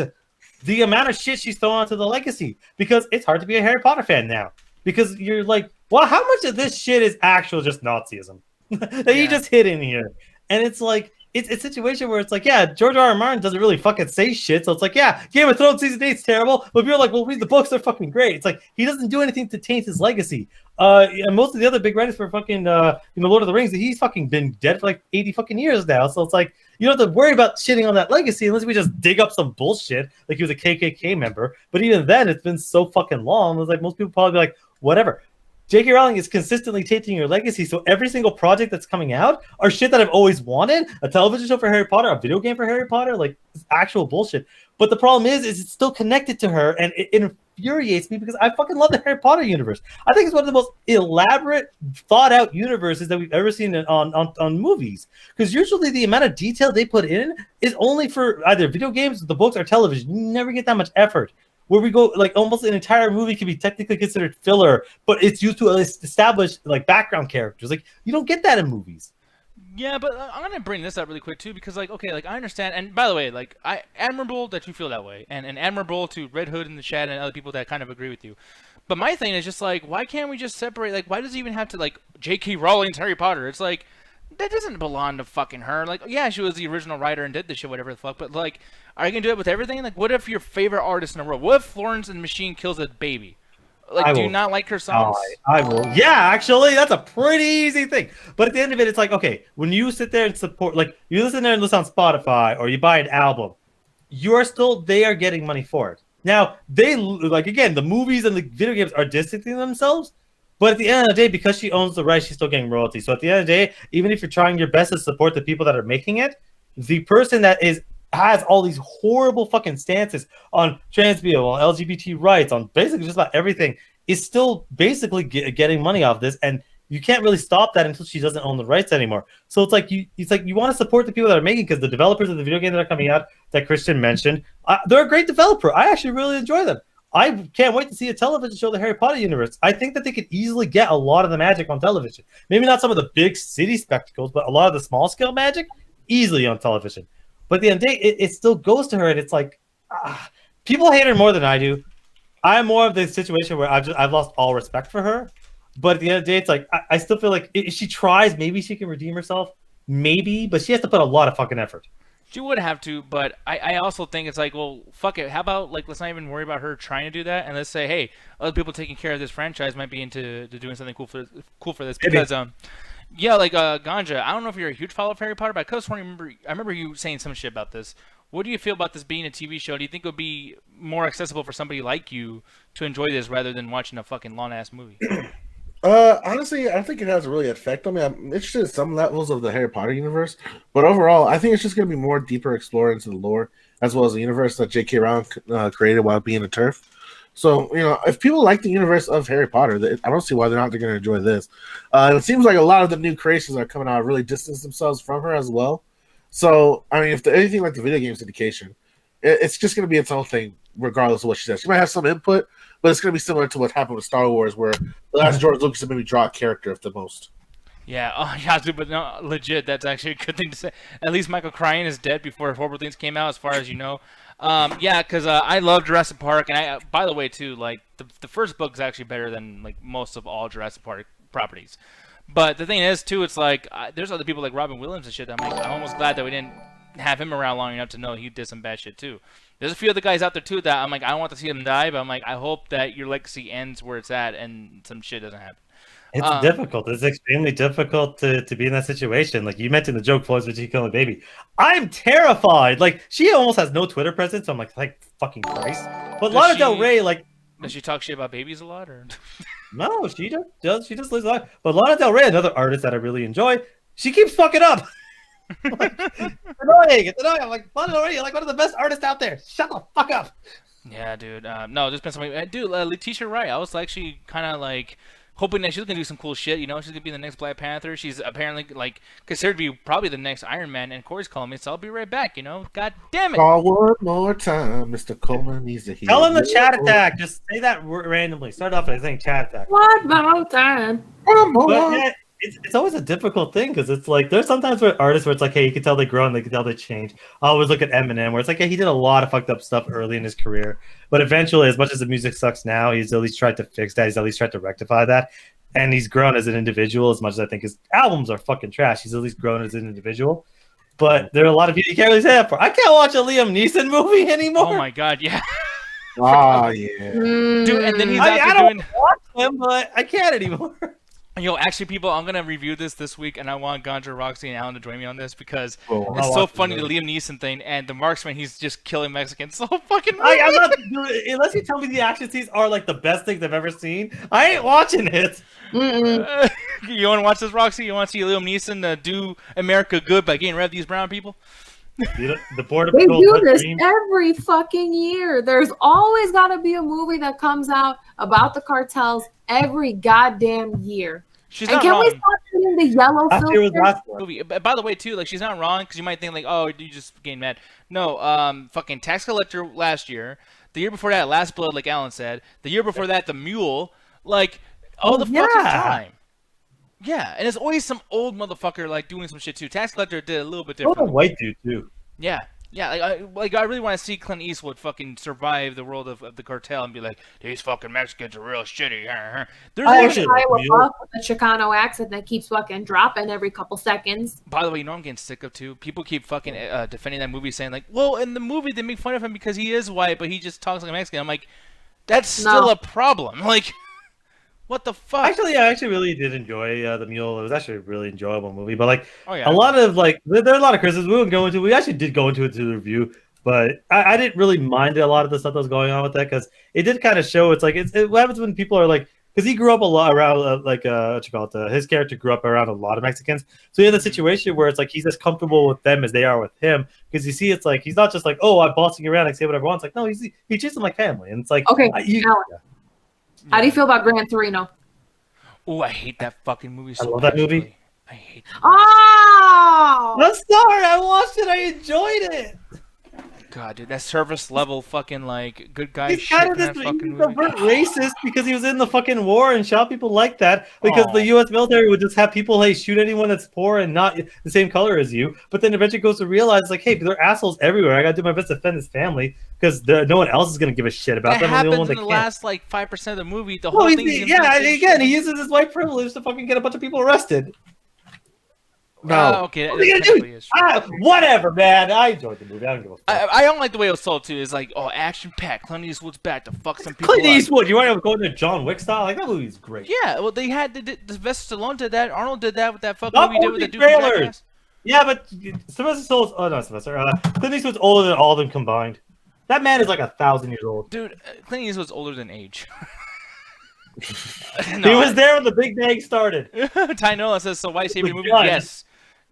the amount of shit she's throwing onto the legacy because it's hard to be a Harry Potter fan now. Because you're like, well, how much of this shit is actual just Nazism that you just hid in here? And it's like, it's a situation where it's like, yeah, George R. R. Martin doesn't really fucking say shit. So it's like, yeah, Game of Thrones season 8's terrible. But people are like, well, read the books, they're fucking great. It's like, he doesn't do anything to taint his legacy. And most of the other big writers for fucking, Lord of the Rings, he's fucking been dead for like 80 fucking years now. So it's like, you don't have to worry about shitting on that legacy unless we just dig up some bullshit. Like he was a KKK member. But even then, it's been so fucking long. It's like, most people probably be like, whatever. J.K. Rowling is consistently tainting your legacy, so every single project that's coming out are shit that I've always wanted. A television show for Harry Potter, a video game for Harry Potter, like it's actual bullshit. But the problem is it's still connected to her, and it infuriates me because I fucking love the Harry Potter universe. I think it's one of the most elaborate, thought-out universes that we've ever seen on movies. Because usually the amount of detail they put in is only for either video games, the books, or television. You never get that much effort. Where we go, like almost an entire movie can be technically considered filler, but it's used to establish like background characters. Like you don't get that in movies. Yeah, but I'm gonna bring this up really quick too, because like, okay, like I understand, and by the way, like I admirable that you feel that way, and admirable to Red Hood in the chat and other people that kind of agree with you. But my thing is just like, why can't we just separate? Like, why does it even have to like J.K. Rowling's Harry Potter? It's like that doesn't belong to fucking her. Like, yeah, she was the original writer and did this shit, whatever the fuck. But like, are you gonna do it with everything? Like, what if your favorite artist in the world? What if Florence and the Machine kills a baby? Like, do you not like her songs? I will. Yeah, actually, that's a pretty easy thing. But at the end of it, it's like, okay, when you sit there and support, like, you listen there and listen on Spotify or you buy an album, they are getting money for it. Now, like, again, the movies and the video games are distancing themselves. But at the end of the day, because she owns the rights, she's still getting royalties. So at the end of the day, even if you're trying your best to support the people that are making it, the person that has all these horrible fucking stances on trans people, on LGBT rights, on basically just about everything, is still basically getting money off this, and you can't really stop that until she doesn't own the rights anymore. So it's like you want to support the people that are making, because the developers of the video games that are coming out that Christian mentioned, they're a great developer. I actually really enjoy them. I can't wait to see a television show, the Harry Potter universe. I think that they could easily get a lot of the magic on television. Maybe not some of the big city spectacles, but a lot of the small scale magic easily on television. But at the end of the day, it still goes to her, and it's like, people hate her more than I do. I'm more of the situation where I've lost all respect for her. But at the end of the day, it's like, I still feel like if she tries, maybe she can redeem herself. Maybe, but she has to put a lot of fucking effort. She would have to, but I also think it's like, well, fuck it. How about, like, let's not even worry about her trying to do that, and let's say, hey, other people taking care of this franchise might be into doing something cool for this, because yeah, like Ganja, I don't know if you're a huge follower of Harry Potter, but I could have sworn I remember you saying some shit about this. What do you feel about this being a TV show? Do you think it would be more accessible for somebody like you to enjoy this rather than watching a fucking long-ass movie? Honestly, I don't think it has really effect on me. I'm interested in some levels of the Harry Potter universe, but overall, I think it's just going to be more deeper explored into the lore as well as the universe that J.K. Rowling created while being a TERF. So, if people like the universe of Harry Potter, I don't see why they're not going to enjoy this. It seems like a lot of the new creations that are coming out really distance themselves from her as well. So, I mean, if anything like the video game syndication, it's just going to be its own thing, regardless of what she says. She might have some input, but it's going to be similar to what happened with Star Wars, where the last George Lucas maybe draw a character at the most. Yeah, dude, but no, legit, that's actually a good thing to say. At least Michael Crichton is dead before Horrible Things came out, as far as you know. Yeah, because I love Jurassic Park, and by the way, too, like, the first book is actually better than, like, most of all Jurassic Park properties. But the thing is, too, it's like, there's other people like Robin Williams and shit that I'm almost glad that we didn't have him around long enough to know he did some bad shit, too. There's a few other guys out there, too, that I'm like, I don't want to see them die, but I'm like, I hope that your legacy ends where it's at and some shit doesn't happen. It's difficult. It's extremely difficult to be in that situation. Like, you mentioned the joke, Floyd's when she killed a baby. I'm terrified. Like, she almost has no Twitter presence. So I'm like fucking Christ. But Lana Del Rey, like, does she talk shit about babies a lot, or? No, she does. She just lives a lot. But Lana Del Rey, another artist that I really enjoy, she keeps fucking up. Like, it's annoying. I'm like, Lana Del Rey, you're like one of the best artists out there. Shut the fuck up. Yeah, dude. No, there's been somebody. Dude, Letitia Wright. I was actually kind of like hoping that she was gonna do some cool shit. She's gonna be the next Black Panther. She's apparently like considered to be probably the next Iron Man. And Corey's calling me, so I'll be right back. God damn it! Call one more time, Mr. Coleman needs to hear. Tell him the chat attack. Just say that randomly. Start off by saying chat attack. One more time. But yeah, it's always a difficult thing, because it's like there's sometimes with artists where it's like, hey, you can tell they grow and they can tell they change. I always look at Eminem, where it's like, yeah, he did a lot of fucked up stuff early in his career, but eventually, as much as the music sucks now, he's at least tried to fix that. He's at least tried to rectify that, and he's grown as an individual. As much as I think his albums are fucking trash, he's at least grown as an individual. But there are a lot of people you can't really say that for. I can't watch a Liam Neeson movie anymore. Oh my god, yeah. Oh yeah, dude. And then he's I out don't there doing. watch him, but I can't anymore. Actually, people, I'm gonna review this week, and I want Ganja, Roxy, and Alan to join me on this because it's so funny, the Liam Neeson thing and the marksman. He's just killing Mexicans so fucking. I'm not unless you tell me the action scenes are like the best things I've ever seen. I ain't watching it. You want to watch this, Roxy? You want to see Liam Neeson do America good by getting rid of these brown people? The border They patrol do this dream. every fucking year. There's always got to be a movie that comes out about the cartels every goddamn year. She's and not can wrong. we stop doing the yellow Last year was filter? last one. Movie. By the way, too, like she's not wrong because you might think like, oh, you just getting mad. No, fucking Tax Collector last year. The year before that, Last Blood, like Alan said. The year before that, The Mule. Like all the fucking time. Yeah, and it's always some old motherfucker like doing some shit too. Tax Collector did a little bit Oh, a different. white dude too. Yeah, like I really want to see Clint Eastwood fucking survive the world of the cartel and be like, these fucking Mexicans are real shitty. There's I even, actually with a Chicano accent that keeps fucking dropping every couple seconds. by the way, you know what I'm getting sick of too? People keep fucking defending that movie, saying like, well, in the movie they make fun of him because he is white, but he just talks like a Mexican. I'm like, that's still a problem. Like, what the fuck? Actually, I really did enjoy the Mule. It was actually a really enjoyable movie. But like, Oh, yeah. a lot of like, there are a lot of criticisms we wouldn't go into. We actually did go into it to the review, but I didn't really mind a lot of the stuff that was going on with that because it did kind of show. It's like what happens when people are like, because he grew up a lot around what you call it. His character grew up around a lot of Mexicans, so he had the situation where it's like he's as comfortable with them as they are with him. Because you see, it's like he's not just like, oh, I'm bossing you around, I say whatever I want. It's like, no, he treats them like family, and it's like, Okay, Alan, how do you feel about Gran Torino? Oh, I hate that fucking movie. So I love that movie. passionately. I hate that. Oh! I'm sorry, I watched it. I enjoyed it. God, dude, that service level fucking like good guy He's shit kind in of this that fucking he's a movie. racist because he was in the fucking war and shot people like that because Aw. the U.S. military would just have people shoot anyone that's poor and not the same color as you. But then eventually goes to realize like, hey, they're assholes everywhere. I gotta do my best to defend his family because no one else is gonna give a shit about That them. I'm the only one happens in that the can't. last like 5% of the movie. The Well, whole thing. again, he uses his white privilege to fucking get a bunch of people arrested. No. Okay, What are you that gonna do? technically is true. Whatever, man. I enjoyed the movie. I don't give a fuck. I don't like the way it was sold too. It's like, oh, action packed. Clint Eastwood's back to fuck some people Clint up. Eastwood, you want to go into John Wick style? Like that movie's great. Yeah, well, they had the Sylvester Stallone did that. Arnold did that with that fucking Not movie he did with the movie dude from trailers. Jackass. Yeah, but Sylvester Stallone's... Oh, not Sylvester. Clint Eastwood's older than all of them combined. That man is like 1,000 years old. Dude, Clint Eastwood's older than age. He was there when the Big Bang started. Ty Nolan says, so white savior movie? Gun.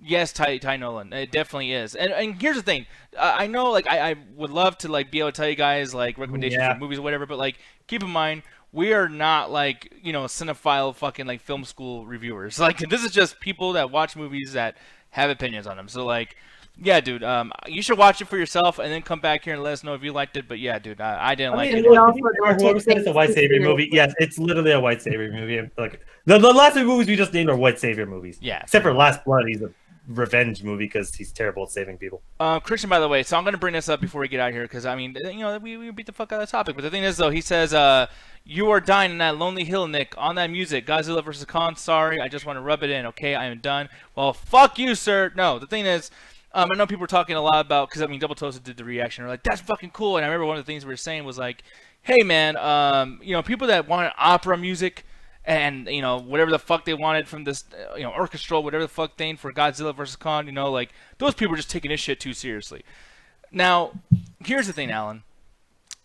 Yes, Ty Nolan. It definitely is. And here's the thing. I know, like, I would love to, like, be able to tell you guys, like, recommendations for movies or whatever, but, like, keep in mind, we are not, like, you know, cinephile fucking, like, film school reviewers. Like, this is just people that watch movies that have opinions on them. So, like, yeah, dude, you should watch it for yourself and then come back here and let us know if you liked it. But, yeah, dude, I didn't like it. Whoever said it's a white savior movie, yes, it's literally a white savior movie. Like the last two movies we just named are white savior movies. Yeah. Except for Last Blood, he's a revenge movie because he's terrible at saving people. Christian, by the way, so I'm going to bring this up before we get out of here because, I mean, you know, we beat the fuck out of the topic. But the thing is, though, he says, you are dying in that lonely hill, Nick, on that music. Godzilla vs. Kong, sorry. I just want to rub it in, okay? I am done. Well, fuck you, sir. No, the thing is, I know people were talking a lot about, because, I mean, Double Toasted did the reaction. They're like, that's fucking cool. And I remember one of the things we were saying was like, hey, man, you know, people that want opera music and, you know, whatever the fuck they wanted from this, you know, orchestral, whatever the fuck thing for Godzilla vs. Kong, you know, like, those people are just taking this shit too seriously. Now, here's the thing, Alan.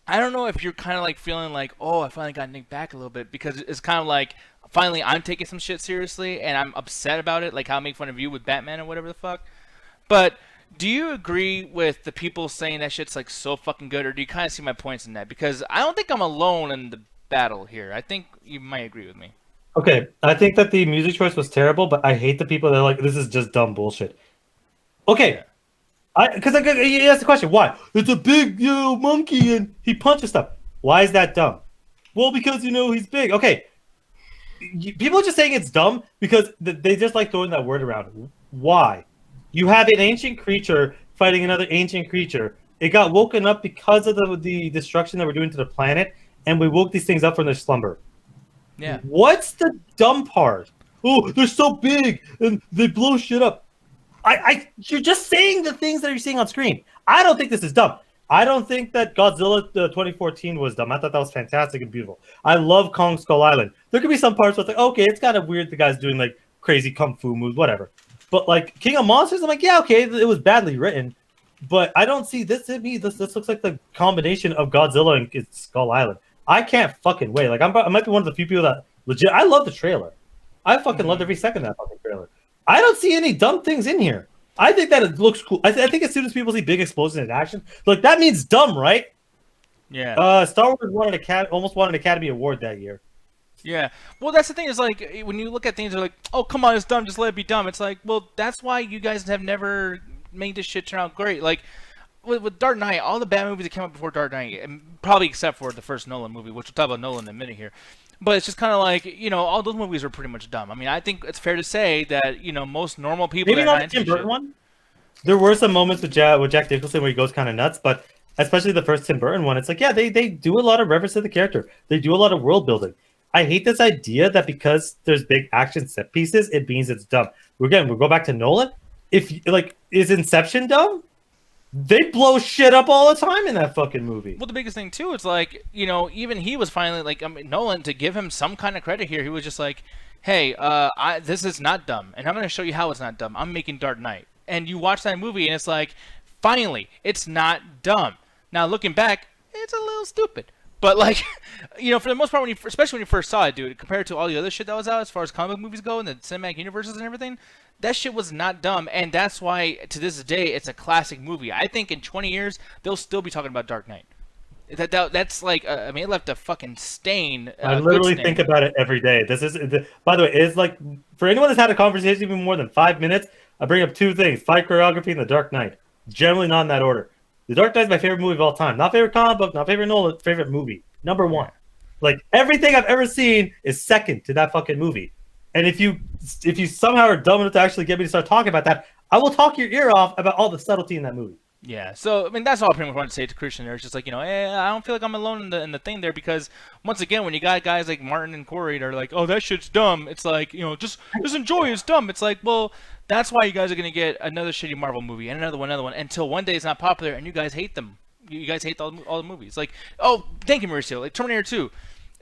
I don't know if you're kind of like feeling like, oh, I finally got Nick back a little bit, because it's kind of like, finally I'm taking some shit seriously and I'm upset about it, like how I make fun of you with Batman or whatever the fuck. But do you agree with the people saying that shit's like so fucking good, or do you kind of see my points in that? Because I don't think I'm alone in the battle here. I think you might agree with me. Okay, I think that the music choice was terrible, but I hate the people that are like, this is just dumb bullshit. Okay, because you asked the question, why? It's a big monkey and he punches stuff. Why is that dumb? Well, because, you know, he's big. Okay, people are just saying it's dumb because they just like throwing that word around. Why? You have an ancient creature fighting another ancient creature. It got woken up because of the destruction that we're doing to the planet, and we woke these things up from their slumber. Yeah. What's the dumb part? Oh, they're so big and they blow shit up. You're just saying the things that you're seeing on screen. I don't think this is dumb. I don't think that Godzilla 2014 was dumb. I thought that was fantastic and beautiful. I love Kong Skull Island. There could be some parts where it's like, okay, it's kind of weird the guy's doing like crazy kung fu moves, whatever. But like King of Monsters, I'm like, yeah, okay, it was badly written. But I don't see this to me. This looks like the combination of Godzilla and Skull Island. I can't fucking wait. Like I might be one of the few people that legit. I love the trailer. I fucking loved every second of that fucking trailer. I don't see any dumb things in here. I think that it looks cool. I think as soon as people see big explosions in action, like that means dumb, right? Yeah. Star Wars almost won an Academy Award that year. Yeah. Well, that's the thing is like when you look at things, they're like, oh, come on, it's dumb. Just let it be dumb. It's like, well, that's why you guys have never made this shit turn out great. Like, with Dark Knight, all the bad movies that came out before Dark Knight, and probably except for the first Nolan movie, which we'll talk about Nolan in a minute here. But it's just kind of like, all those movies were pretty much dumb. I mean, I think it's fair to say that, most normal people... Maybe not the Tim Burton one. There were some moments with Jack Nicholson where he goes kind of nuts, but especially the first Tim Burton one, it's like, yeah, they do a lot of reference to the character. They do a lot of world building. I hate this idea that because there's big action set pieces, it means it's dumb. We'll go back to Nolan. Is Inception dumb? They blow shit up all the time in that fucking movie. Well, the biggest thing too, it's like, even he was finally like, Nolan, to give him some kind of credit here, he was just like, hey, this is not dumb, and I'm going to show you how it's not dumb. I'm making Dark Knight. And you watch that movie, and it's like, finally, it's not dumb. Now, looking back, it's a little stupid. But, like, for the most part, especially when you first saw it, dude, compared to all the other shit that was out as far as comic movies go and the cinematic universes and everything, that shit was not dumb. And that's why, to this day, it's a classic movie. I think in 20 years, they'll still be talking about Dark Knight. That's like, it left a fucking stain. I literally think about it every day. By the way, it's like, for anyone that's had a conversation even more than 5 minutes, I bring up two things: fight choreography and The Dark Knight. Generally not in that order. The Dark Knight is my favorite movie of all time. Not favorite comic book, not favorite Nolan, favorite movie. Number one. Like, everything I've ever seen is second to that fucking movie. And if you somehow are dumb enough to actually get me to start talking about that, I will talk your ear off about all the subtlety in that movie. Yeah, so, I mean, that's all I pretty much wanted to say to Christian there. It's just like, I don't feel like I'm alone in the thing there, because, once again, when you got guys like Martin and Corey that are like, oh, that shit's dumb, it's like, just enjoy it, it's dumb. It's like, well, that's why you guys are going to get another shitty Marvel movie and another one, until one day it's not popular and you guys hate them. You guys hate all the movies. Like, oh, thank you, Mauricio. Like, Terminator 2.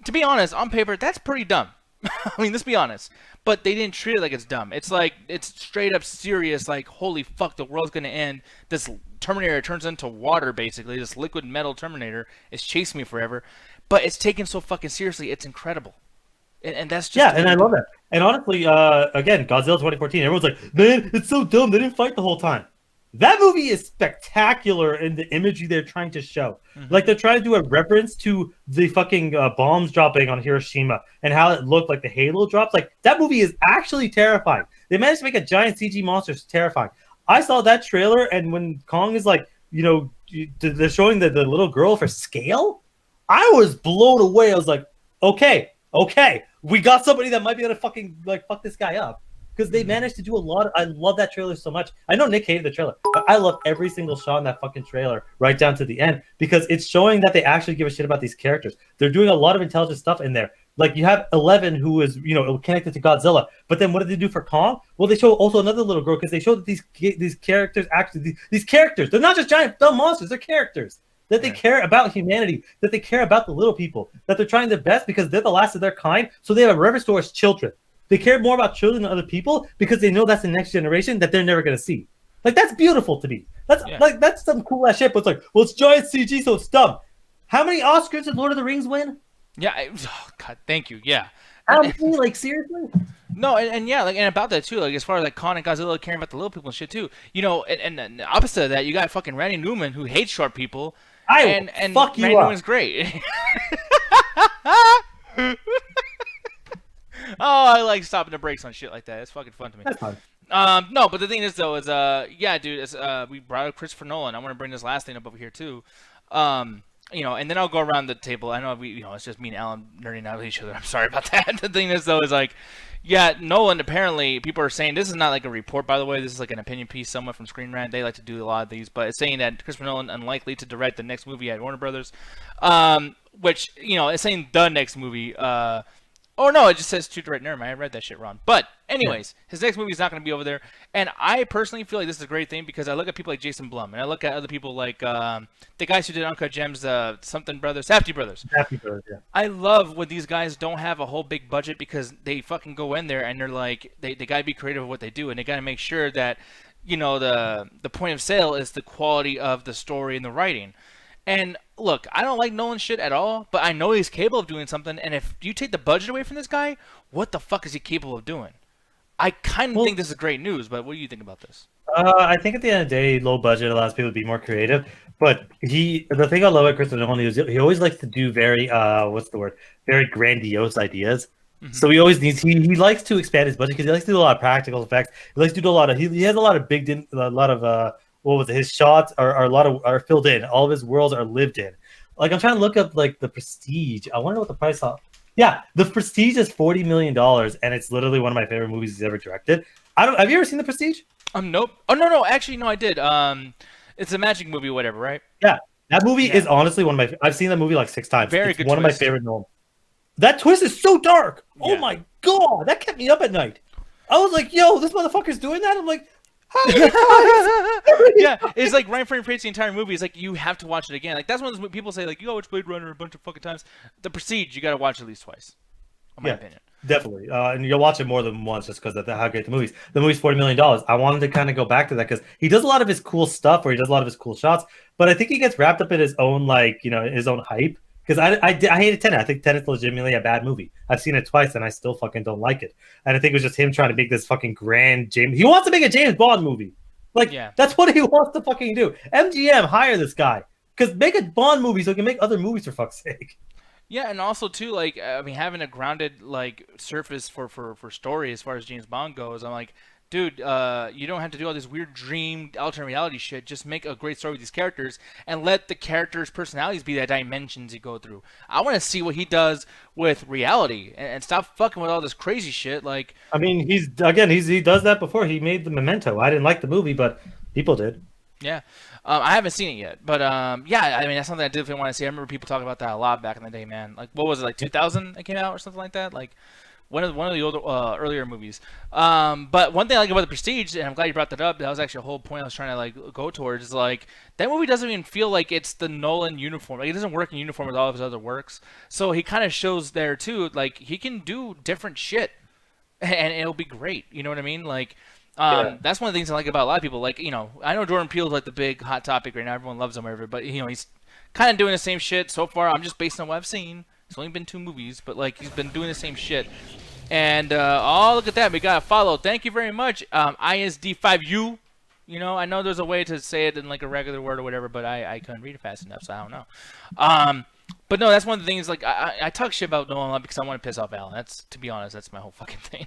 To be honest, on paper, that's pretty dumb. I mean, let's be honest. But they didn't treat it like it's dumb. It's like, it's straight up serious, like, holy fuck, the world's going to end. This Terminator turns into water, basically. This liquid metal Terminator is chasing me forever. But it's taken so fucking seriously, it's incredible. And that's just... Yeah, and I love that. And honestly, again, Godzilla 2014, everyone's like, man, it's so dumb, they didn't fight the whole time. That movie is spectacular in the imagery they're trying to show. Mm-hmm. Like, they're trying to do a reference to the fucking bombs dropping on Hiroshima and how it looked like the halo drops. Like, that movie is actually terrifying. They managed to make a giant CG monster terrifying. I saw that trailer, and when Kong is like, they're showing the little girl for scale, I was blown away. I was like, okay, we got somebody that might be able to fucking, like, fuck this guy up. Because they managed to do a lot. I love that trailer so much. I know Nick hated the trailer, but I love every single shot in that fucking trailer right down to the end, because it's showing that they actually give a shit about these characters. They're doing a lot of intelligent stuff in there. Like, you have Eleven, who is, connected to Godzilla. But then what did they do for Kong? Well, they show also another little girl, because they show that these characters actually, these characters, they're not just giant dumb monsters, they're characters. That they care about humanity, that they care about the little people, that they're trying their best because they're the last of their kind, so they have a reverence towards children. They care more about children than other people because they know that's the next generation that they're never going to see. Like, that's beautiful to me. That's some cool ass shit. But it's like, well, it's giant CG, so it's dumb. How many Oscars did Lord of the Rings win? Yeah. God, thank you. Yeah. How many? Like, seriously? No, and yeah, like, and about that too, like, as far as like Kong and Godzilla caring about the little people and shit too, and the opposite of that, you got fucking Randy Newman, who hates short people, and fuck you Randy up. Newman's great. Oh, I like stopping the brakes on shit like that. It's fucking fun to me. That's fine. No, but the thing is though, is yeah, dude, we brought up Christopher Nolan. I want to bring this last thing up over here too. And then I'll go around the table. I know it's just me and Alan nerding out with each other. I'm sorry about that. The thing is though, is like, yeah, Nolan, apparently people are saying, this is not like a report, by the way, this is like an opinion piece somewhat from Screen Rant. They like to do a lot of these, but it's saying that Christopher Nolan unlikely to direct the next movie at Warner Brothers, which, it's saying the next movie, oh no, it just says to direct. Never mind, I read that shit wrong. But anyways, his next movie is not going to be over there, and I personally feel like this is a great thing because I look at people like Jason Blum, and I look at other people like the guys who did Uncut Gems, Safdie brothers. Safdie brothers, yeah. I love when these guys don't have a whole big budget because they fucking go in there and they're like, they got to be creative with what they do, and they got to make sure that the point of sale is the quality of the story and the writing. And look, I don't like Nolan shit at all, but I know he's capable of doing something. And if you take the budget away from this guy, what the fuck is he capable of doing? I kind of think this is great news, but what do you think about this? I think at the end of the day, low budget allows people to be more creative. But the thing I love about Christopher Nolan is he always likes to do very very grandiose ideas. Mm-hmm. So he always needs he likes to expand his budget because he likes to do a lot of practical effects. He likes to do a lot of he has a lot of what was it? His shots are a lot of are filled in. All of his worlds are lived in. Like I'm trying to look up like the Prestige. I wonder what the price of. Yeah, the Prestige is $40 million, and it's literally one of my favorite movies he's ever directed. I don't. Have you ever seen the Prestige? Nope. Oh no. Actually, no, I did. It's a magic movie, whatever, right? Yeah, that movie is honestly one of my. I've seen that movie like 6 times. Very it's good one twist. of my favorite Nolan. That twist is so dark. Yeah. Oh my god, that kept me up at night. I was like, yo, this motherfucker's doing that. I'm like, how many times? Yeah, it's like right frame the entire movie. It's like you have to watch it again. Like that's one of those people say like, you watch Blade Runner a bunch of fucking times. The Prestige, you got to watch at least twice. In my opinion. Definitely, and you'll watch it more than once just because of how great the movie's. The movie's $40 million. I wanted to kind of go back to that because he does a lot of his cool stuff, where he does a lot of his cool shots, but I think he gets wrapped up in his own his own hype. Because I hated Tenet. I think Tenet's legitimately a bad movie. I've seen it twice and I still fucking don't like it. And I think it was just him trying to make this fucking grand James. He wants to make a James Bond movie. That's what he wants to fucking do. MGM, hire this guy. Because make a Bond movie so he can make other movies for fuck's sake. Yeah, and also too, like having a grounded surface for story as far as James Bond goes. I'm like, dude, you don't have to do all this weird dream alternate reality shit. Just make a great story with these characters and let the characters' personalities be the dimensions you go through. I want to see what he does with reality and stop fucking with all this crazy shit. Like, I mean, he does that before. He made the Memento. I didn't like the movie, but people did. Yeah. I haven't seen it yet, but yeah, I mean that's something I definitely want to see. I remember people talking about that a lot back in the day, man. Like, what was it, like 2000 it came out or something like that? Like one of the older, earlier movies. But one thing I like about The Prestige, and I'm glad you brought that up, that was actually a whole point I was trying to go towards, is like that movie doesn't even feel like it's the Nolan uniform. Like it doesn't work in uniform with all of his other works. So he kind of shows there too, like he can do different shit, and it'll be great. You know what I mean? Like. That's one of the things I like about a lot of people. Like, I know Jordan Peele's like the big hot topic right now. Everyone loves him, whatever. But he's kind of doing the same shit so far. I'm just based on what I've seen. It's only been 2 movies, but like he's been doing the same shit. And look at that, we got a follow. Thank you very much, ISD5U. I know there's a way to say it in like a regular word or whatever, but I couldn't read it fast enough, so I don't know. But no, that's one of the things. Like I talk shit about Nolan because I want to piss off Alan. That's, to be honest, that's my whole fucking thing.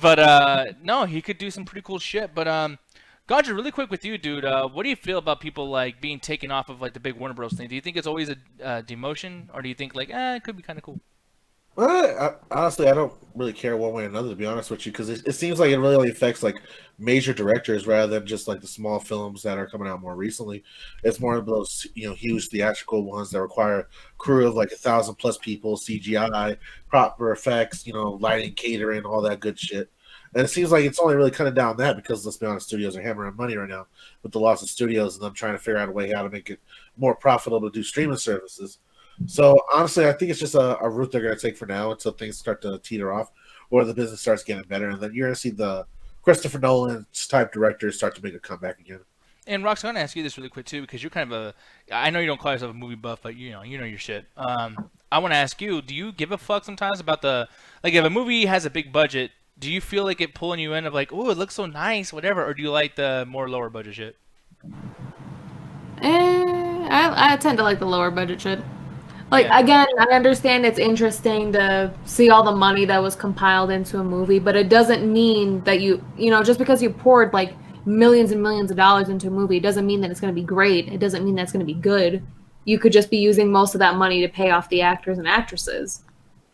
But no, he could do some pretty cool shit. But Godra, really quick with you, dude. What do you feel about people like being taken off of like the big Warner Bros. Thing? Do you think it's always a demotion, or do you think like it could be kind of cool? Well, honestly, I don't really care one way or another, to be honest with you, because it seems like it really only affects like major directors rather than just like the small films that are coming out more recently. It's more of those huge theatrical ones that require a crew of like 1,000+ people, CGI, proper effects, lighting, catering, all that good shit. And it seems like it's only really cutting down that because, let's be honest, studios are hammering money right now with the loss of studios and them trying to figure out a way how to make it more profitable to do streaming services. So honestly, I think it's just a route they're going to take for now until things start to teeter off or the business starts getting better. And then you're going to see the Christopher Nolan type directors start to make a comeback again. And Roxy, I'm going to ask you this really quick too, because you're kind of I know you don't call yourself a movie buff, but you know your shit. I want to ask you, do you give a fuck sometimes about if a movie has a big budget, do you feel like it pulling you in of like, oh, it looks so nice, whatever, or do you like the more lower budget shit? I tend to like the lower budget shit. Again, I understand it's interesting to see all the money that was compiled into a movie, but it doesn't mean that just because you poured like millions and millions of dollars into a movie, it doesn't mean that it's going to be great. It doesn't mean that it's going to be good. You could just be using most of that money to pay off the actors and actresses.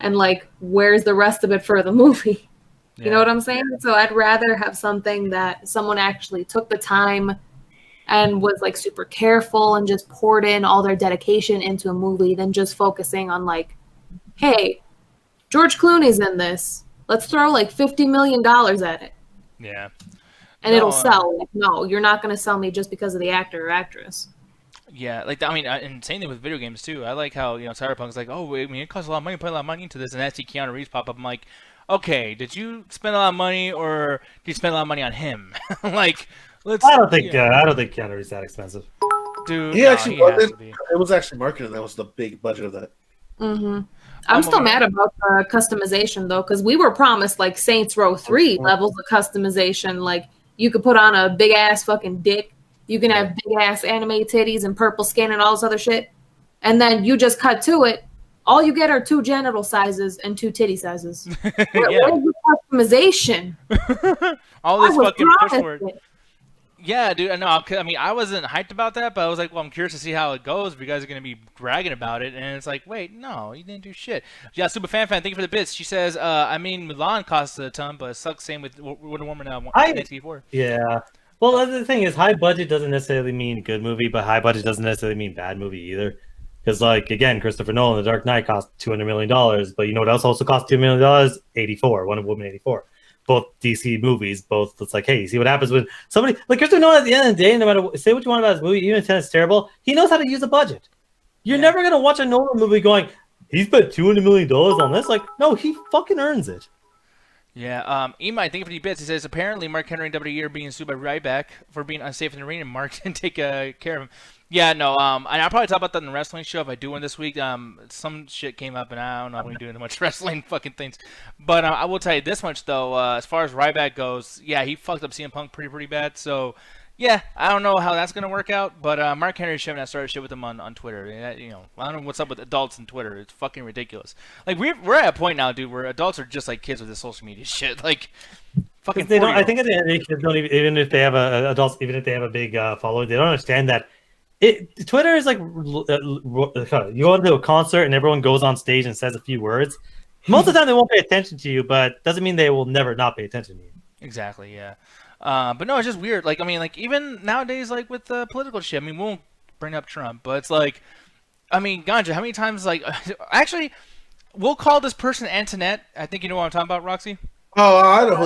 And where's the rest of it for the movie? Yeah. You know what I'm saying? So I'd rather have something that someone actually took the time and was super careful and just poured in all their dedication into a movie than just focusing on hey, George Clooney's in this. Let's throw $50 million at it. Yeah. And it'll sell. No, you're not going to sell me just because of the actor or actress. Yeah, and same thing with video games too. I like how Cyberpunk's it costs a lot of money, put a lot of money into this, and I see Keanu Reeves pop up. I'm like, okay, did you spend a lot of money or did you spend a lot of money on him? I don't think Keanu Reeves is that expensive. Dude, he actually wasn't. It was actually marketing. That was the big budget of that. Mm-hmm. I'm still mad about the customization though, because we were promised Saints Row 3 levels of customization. You could put on a big ass fucking dick. You can have big ass anime titties and purple skin and all this other shit. And then you just cut to it. All you get are 2 genital sizes and 2 titty sizes. Where's the customization? All this fucking push for it. Yeah, dude. No, I mean, I wasn't hyped about that, but I was like, well, I'm curious to see how it goes if you guys are going to be bragging about it. And it's like, wait, no, you didn't do shit. Yeah, Super Fan, thank you for the bits. She says, I mean, Milan costs a ton, but it sucks. Same with Wonder Woman 1984. Yeah. Well, the thing is, high budget doesn't necessarily mean good movie, but high budget doesn't necessarily mean bad movie either. Because, like, again, Christopher Nolan, The Dark Knight cost $200 million, but you know what else also cost $2 million? 84, Wonder Woman 84. Both DC movies, both, it's like, hey, you see what happens when somebody, like Christopher Nolan at the end of the day, no matter what, say what you want about his movie, even if it's terrible, he knows how to use a budget. You're never going to watch a Nolan movie going, he spent $200 million on this. Like, no, he fucking earns it. Yeah, Imai, thank you for the bits. He says, apparently Mark Henry and WWE are being sued by Ryback for being unsafe in the ring, and Mark didn't take care of him. Yeah, no, and I'll probably talk about that in the wrestling show if I do one this week. Some shit came up, and I don't know if we're doing much wrestling fucking things. But I will tell you this much, though. As far as Ryback goes, yeah, he fucked up CM Punk pretty bad. So, yeah, I don't know how that's going to work out. But Mark Henry shoving that started shit with him on Twitter. You know, I don't know what's up with adults on Twitter. It's fucking ridiculous. Like, we're at a point now, dude, where adults are just like kids with this social media shit. Like, fucking they don't. I think at the end of the day, kids don't even if they have adults, even if they have a big following, they don't understand that. Twitter is like you go into a concert and everyone goes on stage and says a few words. Most of the time they won't pay attention to you, but doesn't mean they will never not pay attention to you. Exactly, yeah. But no, it's just weird. Like, I mean, like even nowadays, like with the political shit. I mean, we won't bring up Trump, but it's like, I mean, Ganja, how many times? Like, actually, we'll call this person Antoinette. I think you know what I'm talking about, Roxy. Oh, I know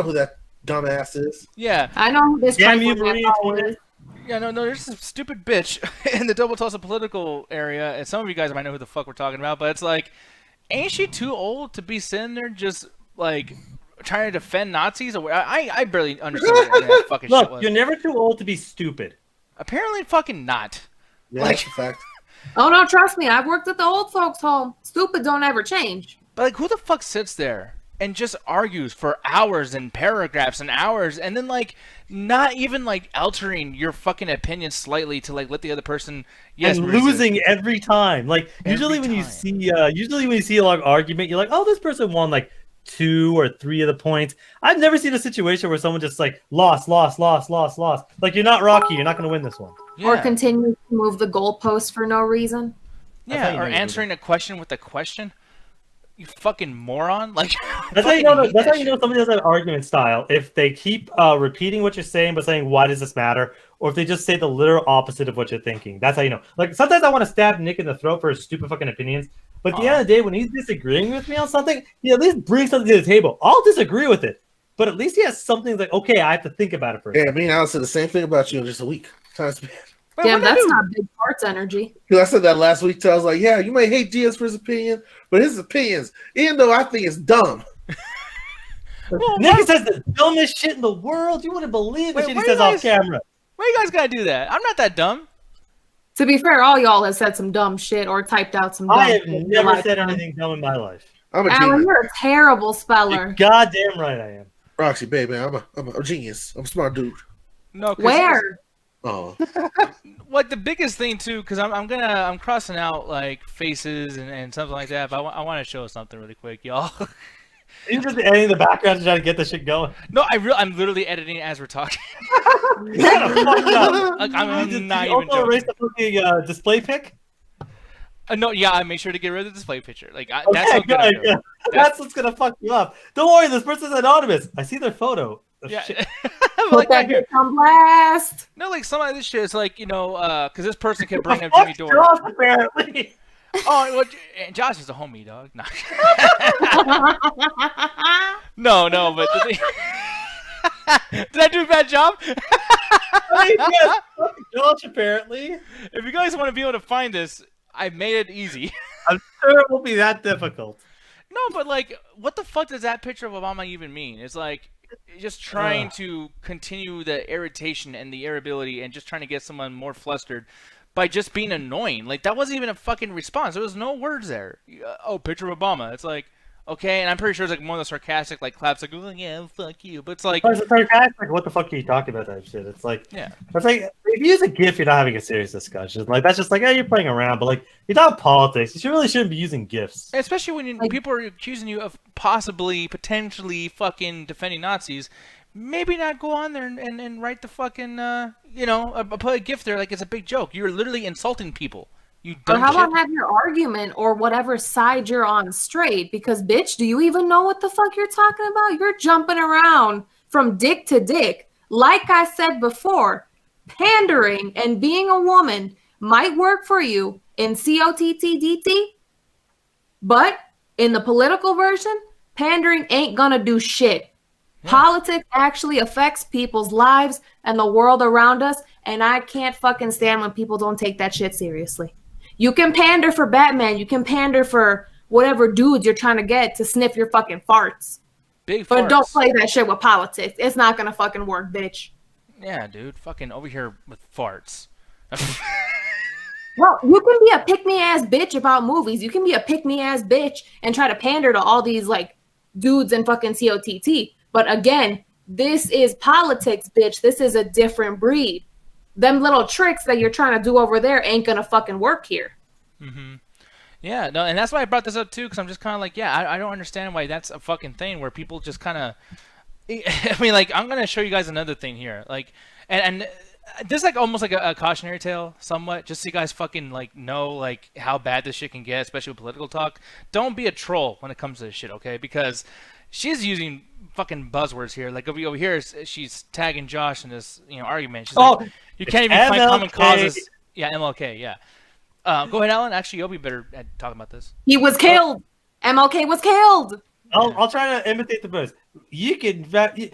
who that dumbass is. Yeah, I know who this Damn person you, Maria is. Yeah, no, there's this stupid bitch in the double toss of political area, and some of you guys might know who the fuck we're talking about, but it's like, ain't she too old to be sitting there just, like, trying to defend Nazis? I barely understand what that fucking shit was. Look, you're never too old to be stupid. Apparently fucking not. Yeah, Like- that's a fact. Oh no, trust me, I've worked at the old folks' home. Stupid don't ever change. But, like, who the fuck sits there and just argues for hours and paragraphs and hours, and then, like, not even, like, altering your fucking opinion slightly to, like, let the other person... Yes, and Marissa. losing every time. Like usually Every when you time. see a lot of argument, you're like, oh, this person won like 2 or 3 of the points. I've never seen a situation where someone just like lost. Like, you're not Rocky, you're not going to win this one. Yeah. Or continue to move the goalpost for no reason. That's how Yeah, you or know you're answering a question with a question. You fucking moron! Like That's how you know. That's how you know somebody has an argument style. If they keep repeating what you're saying, but saying, "Why does this matter?" or if they just say the literal opposite of what you're thinking. That's how you know. Like, sometimes I want to stab Nick in the throat for his stupid fucking opinions. But at the end of the day, when he's disagreeing with me on something, he at least brings something to the table. I'll disagree with it, but at least he has something like, okay, I have to think about it for a second. Yeah, me and Alan said the same thing about you in just a week. Times bad. Damn, that's not big parts energy. I said that last week too. I was like, yeah, you may hate Diaz for his opinion, but his opinions, even though I think it's dumb. Well, Nick says the dumbest shit in the world. You wouldn't believe the Wait, shit he why says you off guys- camera. why you guys gotta do that? I'm not that dumb. To be fair, all y'all have said some dumb shit or typed out some dumb I have shit in never your said lifetime. anything dumb in my life. I'm a Alan, genius. you're a terrible speller. You're goddamn right I am. Roxy, baby, I'm a genius. I'm a smart dude. No, 'cause Where? Oh, Like the biggest thing too, because I'm crossing out like faces and something like that. But I want to show something really quick, y'all. You're just editing the background to try to get the shit going. No, I'm literally editing as we're talking. You're gonna fuck it up. Like, I'm Did not you even also joking. erase the fucking display pic? No, yeah, I make sure to get rid of the display picture. Like that's Okay, how good I good. do. Yeah. That's what's gonna fuck you up. Don't worry, this person's anonymous. I see their photo. Oh, Yeah. shit. But, Put like, that right here. bitch on blast. No, like some of this shit is like, you know, because this person kept bringing up Fuck Jimmy Dore. Josh, apparently. Oh, well, and Josh is a homie, dog. No, no, but did I do a bad job? Yes, fuck Josh, apparently. If you guys want to be able to find this, I made it easy. I'm sure it won't be that difficult. No, but like, what the fuck does that picture of Obama even mean? It's like just trying to continue the irritation and the irritability and just trying to get someone more flustered by just being annoying. Like, that wasn't even a fucking response. There was no words there. Oh, picture of Obama. It's like, okay, and I'm pretty sure it's like one of the sarcastic like claps, like, oh yeah, fuck you. But it's like, It's sarcastic. What the fuck are you talking about? That shit. It's like, yeah. it's like if you use a GIF, you're not having a serious discussion. Like, that's just like, you're playing around. But like, you're not politics. You really shouldn't be using GIFs. Especially when people are accusing you of potentially fucking defending Nazis. maybe not go on there and write the fucking, put a gift there like it's a big joke. You're literally insulting people. You Or dumb how shit. about have your argument or whatever side you're on straight? Because, bitch, do you even know what the fuck you're talking about? You're jumping around from dick to dick. Like I said before, pandering and being a woman might work for you in COTTDT, but in the political version, pandering ain't gonna do shit. Yeah. Politics actually affects people's lives and the world around us, and I can't fucking stand when people don't take that shit seriously. You can pander for Batman, you can pander for whatever dudes you're trying to get to sniff your fucking farts. Big farts. But don't play that shit with politics. It's not gonna fucking work, bitch. Yeah, dude. Fucking over here with farts. Well, you can be a pick-me-ass bitch about movies. You can be a pick-me-ass bitch and try to pander to all these, like, dudes in fucking COTT. But again, this is politics, bitch. This is a different breed. Them little tricks that you're trying to do over there ain't gonna fucking work here. Mm-hmm. Yeah, no, and that's why I brought this up, too, because I'm just kind of like, I don't understand why that's a fucking thing where people just kind of... I mean, like, I'm going to show you guys another thing here. Like, and this is like almost like a cautionary tale, somewhat, just so you guys fucking like know like how bad this shit can get, especially with political talk. Don't be a troll when it comes to this shit, okay? Because she's using fucking buzzwords here. Like over here, she's tagging Josh in this argument. She's like, you can't even find common causes. Yeah, MLK. Yeah. Go ahead, Alan. Actually, you'll be better at talking about this. He was killed. MLK was killed. I'll try to imitate the verse. You can find a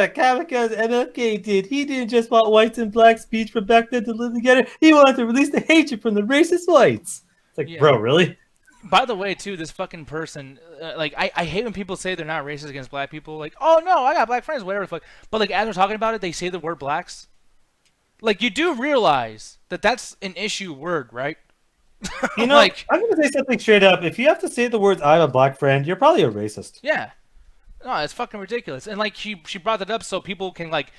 kamikaze MLK did. He didn't just want whites and blacks speech from back then to live together. He wanted to release the hatred from the racist whites. It's like, bro, really? By the way, too, this fucking person, like, I hate when people say they're not racist against black people. Like, oh, no, I got black friends, whatever the fuck. But, like, as we're talking about it, they say the word blacks. Like, you do realize that that's an issue word, right? Like, I'm going to say something straight up. If you have to say the words, I have a black friend, you're probably a racist. Yeah. No, it's fucking ridiculous. And, like, she brought that up so people can, like,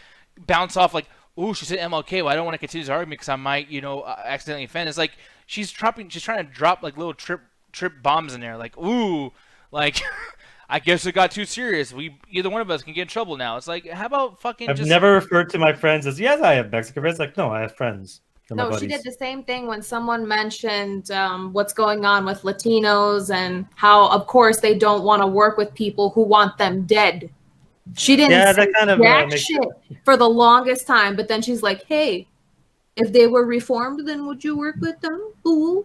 bounce off, like, ooh, she said MLK, well, I don't want to continue this argument because I might, accidentally offend. It's like, she's trying to drop, like, little trip bombs in there. Like, ooh, like, I guess it got too serious. Either one of us can get in trouble now. It's like, how about fucking I've never referred to my friends as, yes, I have Mexican friends. Like, no, I have friends. No, she did the same thing when someone mentioned what's going on with Latinos and how, of course, they don't want to work with people who want them dead. She didn't say that shit for the longest time, but then she's like, hey, if they were reformed, then would you work with them? Ooh.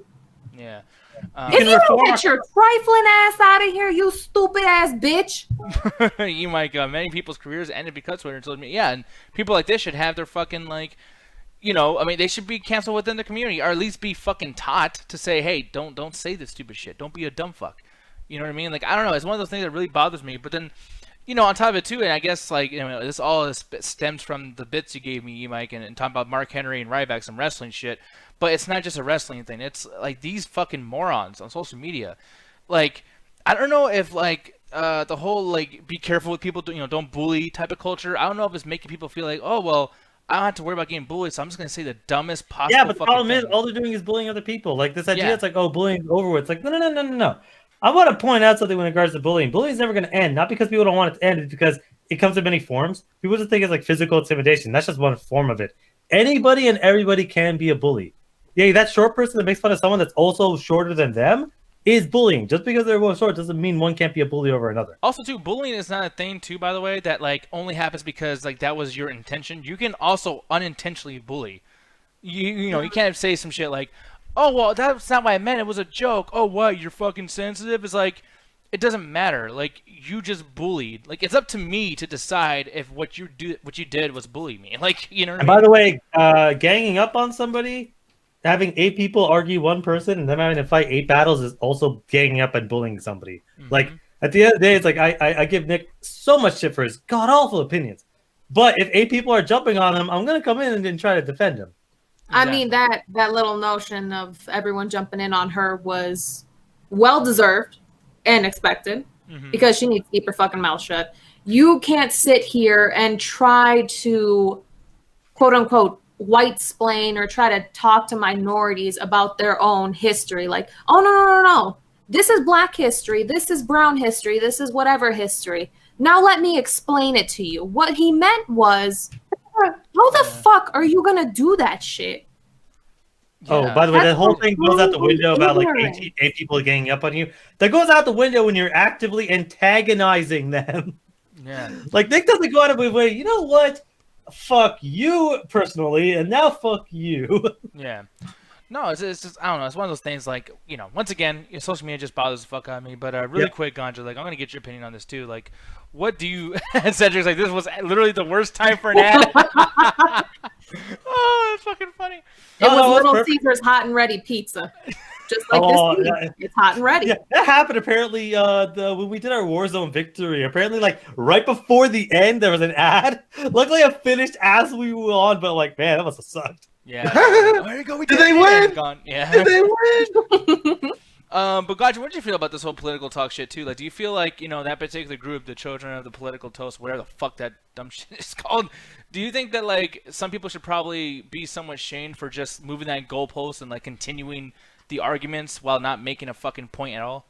Yeah. If you don't get your trifling ass out of here, you stupid ass bitch. You might many people's careers ended because Twitter told me, yeah, and people like this should have their fucking like, I mean, they should be canceled within the community, or at least be fucking taught to say, hey, don't say this stupid shit. Don't be a dumb fuck. You know what I mean? Like, I don't know. It's one of those things that really bothers me. But then, on top of it too, and I guess like this all stems from the bits you gave me, Mike, and talking about Mark Henry and Ryback, some wrestling shit. But it's not just a wrestling thing. It's like these fucking morons on social media. Like, I don't know if like the whole like be careful with people, don't bully type of culture. I don't know if it's making people feel like, oh well, I don't have to worry about getting bullied, so I'm just gonna say the dumbest possible. Yeah, but the problem is all they're doing is bullying other people. Like this idea, it's like, oh, bullying's over with. It's like, no. I want to point out something with regards to bullying. Bullying is never going to end, not because people don't want it to end, it's because it comes in many forms. People just think it's like physical intimidation. That's just one form of it. Anybody and everybody can be a bully. Yeah, that short person that makes fun of someone that's also shorter than them is bullying. Just because they're both short doesn't mean one can't be a bully over another. Also, too, bullying is not a thing, too, by the way, that like only happens because like that was your intention. You can also unintentionally bully. You can't say some shit like, oh, well, that's not what I meant. It was a joke. Oh, what? You're fucking sensitive? It's like, it doesn't matter. Like, you just bullied. Like, it's up to me to decide if what you did was bully me. Like, you know what I mean? By the way, ganging up on somebody, having 8 people argue one person, and then having to fight 8 battles is also ganging up and bullying somebody. Mm-hmm. Like, at the end of the day, it's like, I give Nick so much shit for his god-awful opinions. But if 8 people are jumping on him, I'm going to come in and try to defend him. I mean, that little notion of everyone jumping in on her was well-deserved and expected because she needs to keep her fucking mouth shut. You can't sit here and try to, quote-unquote, white-splain or try to talk to minorities about their own history. Like, oh, no. This is black history. This is brown history. This is whatever history. Now let me explain it to you. What he meant was, how the fuck are you gonna do that shit? Oh, Yeah. by the way, That's that whole thing goes out the window about like ignorant. eight people ganging up on you. That goes out the window when you're actively antagonizing them. Yeah. Like Nick doesn't go out of his way. You know what? Fuck you personally, and now fuck you. Yeah. No, it's just, I don't know. It's one of those things like, once again, social media just bothers the fuck out of me. But really quick, Ganja, like, I'm going to get your opinion on this too. Like, what do you, Cedric's like, this was literally the worst time for an ad. Oh, that's fucking funny. It was Little perfect. Caesar's hot and ready pizza. Just like this week. Yeah. It's hot and ready. Yeah, that happened apparently when we did our Warzone victory. Apparently, like right before the end, there was an ad. Luckily, I finished as we were on, but like, man, that must have sucked. Yeah. There you go. We Did they win? Gone. Yeah. Did they win? But Gotcha, what did you feel about this whole political talk shit too? Like, do you feel like that particular group, the Children of the Political Toast, whatever the fuck that dumb shit is called? Do you think that like some people should probably be somewhat shamed for just moving that goalpost and like continuing the arguments while not making a fucking point at all?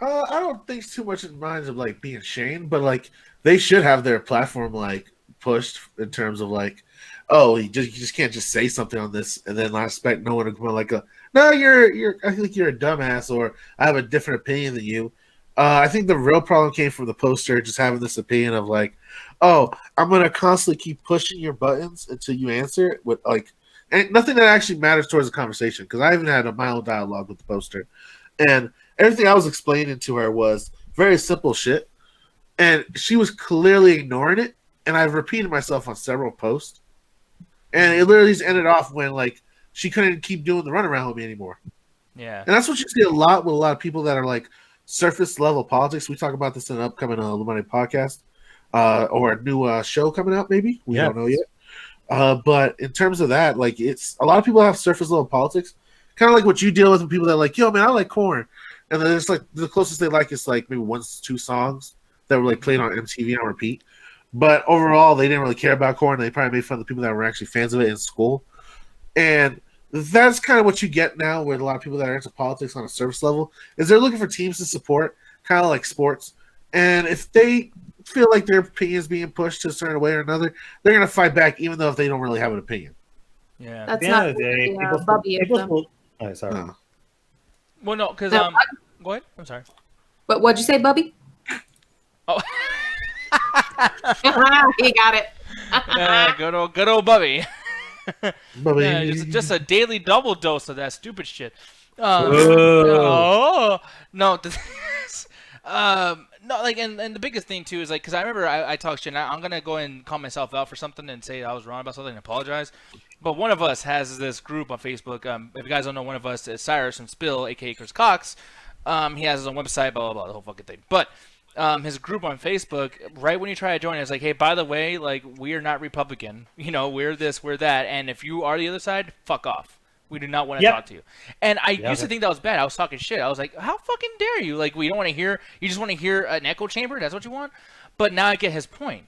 I don't think too much in minds of like being shamed, but like they should have their platform like pushed in terms of like, oh, you just can't just say something on this and then not expect no one to come in like no, you're I think you're a dumbass or I have a different opinion than you. I think the real problem came from the poster just having this opinion of like, oh, I'm gonna constantly keep pushing your buttons until you answer it with like, and nothing that actually matters towards the conversation because I even had a mild dialogue with the poster, and everything I was explaining to her was very simple shit, and she was clearly ignoring it, and I've repeated myself on several posts, and it literally just ended off when like she couldn't keep doing the runaround with me anymore. Yeah, and that's what you see a lot with a lot of people that are like surface level politics. We talk about this in an upcoming Illuminati podcast or a new show coming out. Maybe we don't know yet. But in terms of that, like it's a lot of people have surface level politics, kind of like what you deal with people that are like, yo, man, I like corn, and then it's like the closest they like is like maybe 1-2 songs that were like played on MTV on repeat. But overall, they didn't really care about corn. They probably made fun of the people that were actually fans of it in school, and that's kind of what you get now with a lot of people that are into politics on a surface level is they're looking for teams to support, kind of like sports. And if they feel like their opinion is being pushed to a certain way or another, they're going to fight back even though if they don't really have an opinion. yeah. That's At the not end of the day, Bubby of them. Oh, sorry. No. Well, no, because No, go ahead. I'm sorry. But what'd you say, Bubby? Oh, He got it. yeah, good old Bubby. But Yeah, just a daily double dose of that stupid shit. Whoa. No, no, like, and the biggest thing too is like, because I remember I talked shit. And I'm gonna go and call myself out for something and say I was wrong about something and apologize. But one of us has this group on Facebook. If you guys don't know, one of us is Cyrus from Spill, aka Chris Cox. He has his own website, blah blah blah, the whole fucking thing. But his group on Facebook, right when you try to join, it's like, hey, by the way, like, we are not Republican. We're this, we're that, and if you are the other side, fuck off. We do not want to talk to you. And I used to think that was bad. I was talking shit. I was like, how fucking dare you? Like, we don't want to hear. You just want to hear an echo chamber. That's what you want. But now I get his point.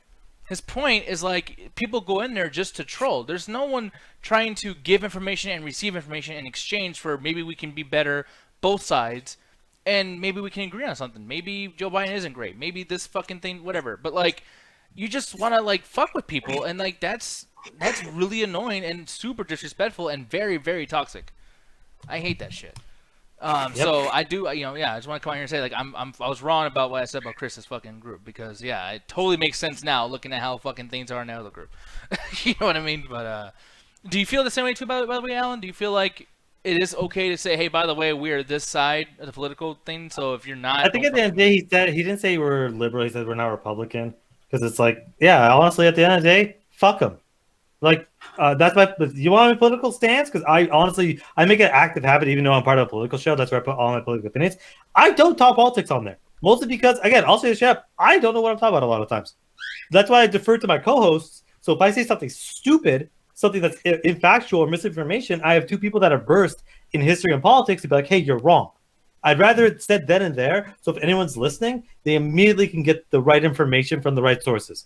His point is like people go in there just to troll. There's no one trying to give information and receive information in exchange for maybe we can be better, both sides. And maybe we can agree on something. Maybe Joe Biden isn't great. Maybe this fucking thing, whatever. But like, you just want to like fuck with people, and like that's really annoying and super disrespectful and very, very toxic. I hate that shit. So I do, I just want to come out here and say like I was wrong about what I said about Chris's fucking group because it totally makes sense now looking at how fucking things are in the other group. You know what I mean? But do you feel the same way too? By the way, Alan, do you feel like it is okay to say, hey, by the way, we are this side of the political thing, so if you're not... I think at the end of the day, he didn't say we're liberal, he said we're not Republican. Because it's like, yeah, honestly, at the end of the day, fuck them. Like, that's my... You want my political stance? Because I make an active habit, even though I'm part of a political show, that's where I put all my political opinions. I don't talk politics on there. Mostly because, again, I'll say the shit, I don't know what I'm talking about a lot of times. That's why I defer to my co-hosts. So if I say something stupid, something that's infactual or misinformation, I have two people that are versed in history and politics to be like, hey, you're wrong. I'd rather it said then and there, so if anyone's listening, they immediately can get the right information from the right sources.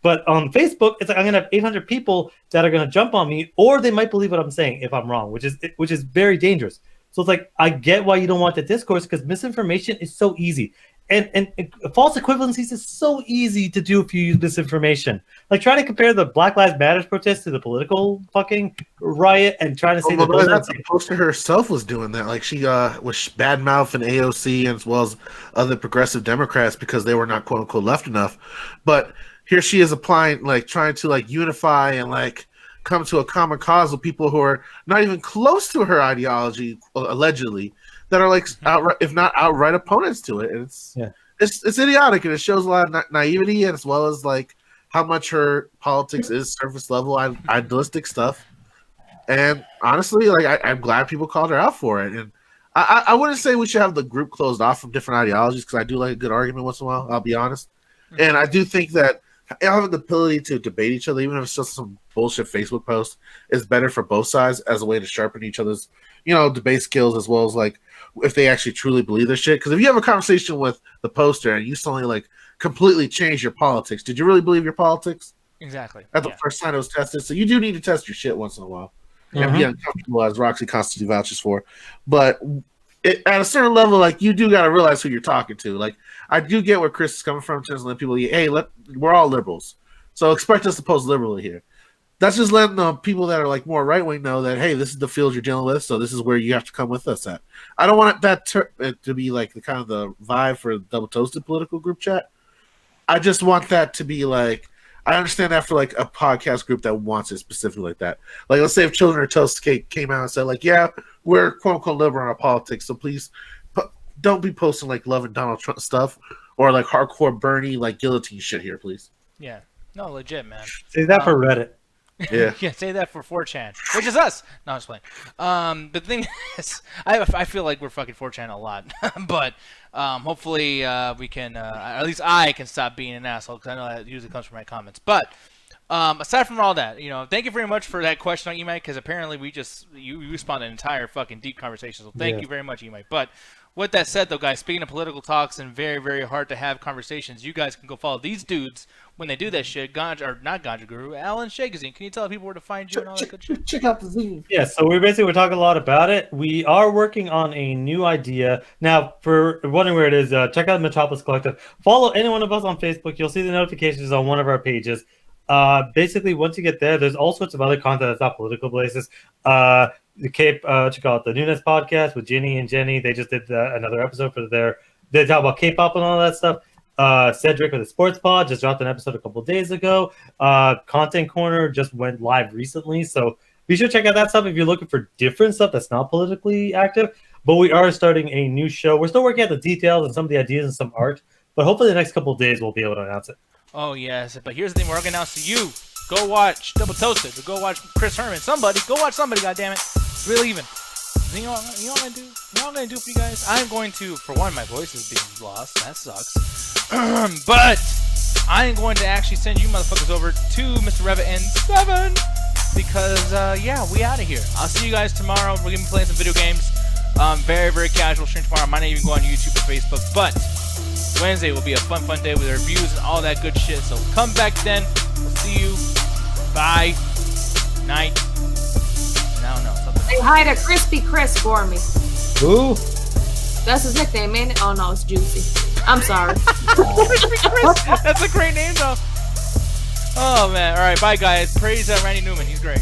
But on Facebook, it's like I'm going to have 800 people that are going to jump on me, or they might believe what I'm saying if I'm wrong, which is very dangerous. So it's like, I get why you don't want the discourse, because misinformation is so easy. and false equivalencies is so easy to do if you use misinformation. Like trying to compare the Black Lives Matter protest to the political fucking riot and trying to say that the poster herself was doing that. Like she was bad mouthing AOC as well as other progressive Democrats because they were not quote unquote left enough. But here she is applying, like trying to like unify and like come to a common cause with people who are not even close to her ideology, allegedly, that are like outright, if not outright opponents to it. And it's idiotic, and it shows a lot of naivety, and as well as like how much her politics is surface level idealistic stuff. And honestly, like I'm glad people called her out for it. And I wouldn't say we should have the group closed off from different ideologies, because I do like a good argument once in a while, I'll be honest. And I do think that having the ability to debate each other, even if it's just some bullshit Facebook post, is better for both sides as a way to sharpen each other's, debate skills, as well as like if they actually truly believe this shit. Because if you have a conversation with the poster and you suddenly like completely change your politics, did you really believe your politics? Exactly. At the first time it was tested. So you do need to test your shit once in a while and be uncomfortable, as Roxy constantly vouches for. But at a certain level, like you do got to realize who you're talking to. Like I do get where Chris is coming from, in terms of letting people, we're all liberals, so expect us to post liberally here. That's just letting the people that are like more right wing know that, hey, this is the field you're dealing with, so this is where you have to come with us at. I don't want that to be like the kind of the vibe for a double toasted political group chat. I just want that to be like, I understand that for like a podcast group that wants it specifically like that. Like, let's say if Children of Toast came out and said like, yeah, we're quote unquote liberal in our politics, so please don't be posting like loving Donald Trump stuff or like hardcore Bernie like guillotine shit here, please. Yeah, no, legit, man. Say that for Reddit. Yeah, yeah, say that for 4chan, which is us. No, I'm just playing. The thing is, I feel like we're fucking 4chan a lot, but hopefully we can, at least I can stop being an asshole, because I know that usually comes from my comments. But aside from all that, thank you very much for that question on Emite, because apparently you spawned an entire fucking deep conversation. So thank you very much, Emite. But with that said, though, guys, speaking of political talks and very, very hard to have conversations, you guys can go follow these dudes when they do that shit. Not Ganja Guru, Alan Shagazine. Can you tell people where to find you and all that good shit? Check out the zine. Yeah, so we're talking a lot about it. We are working on a new idea. Now, for wondering where it is, check out Metropolis Collective. Follow any one of us on Facebook. You'll see the notifications on one of our pages. Basically, once you get there, there's all sorts of other content that's not political places. Check out the Nunes podcast with Ginny and Jenny. They just did another episode they talk about K-pop and all that stuff. Cedric with the Sports Pod just dropped an episode a couple days ago. Content Corner just went live recently, so be sure to check out that stuff if you're looking for different stuff that's not politically active. But we are starting a new show. We're still working out the details and some of the ideas and some art, but hopefully the next couple of days we'll be able to announce it. Oh, yes, but here's the thing. We're going to announce to you. Go watch Double Toasted. Or go watch Chris Herman. Somebody. Go watch somebody, goddammit. We're leaving. You know what I'm going to do? You know what I'm going to do for you guys? I'm going to, for one, my voice is being lost. That sucks. But I am going to actually send you motherfuckers over to Mr. Reva and 7. Because, we out of here. I'll see you guys tomorrow. We're going to be playing some video games. Very, very casual stream tomorrow. I might not even go on YouTube or Facebook. But Wednesday will be a fun day with reviews and all that good shit. So come back then. We'll see you. Bye. Night. And I don't know. Say hi to Crispy Chris for me. Who? That's his nickname, ain't it? Oh no, it's Juicy. I'm sorry. That's a great name, though. Oh man. All right. Bye, guys. Praise Randy Newman. He's great.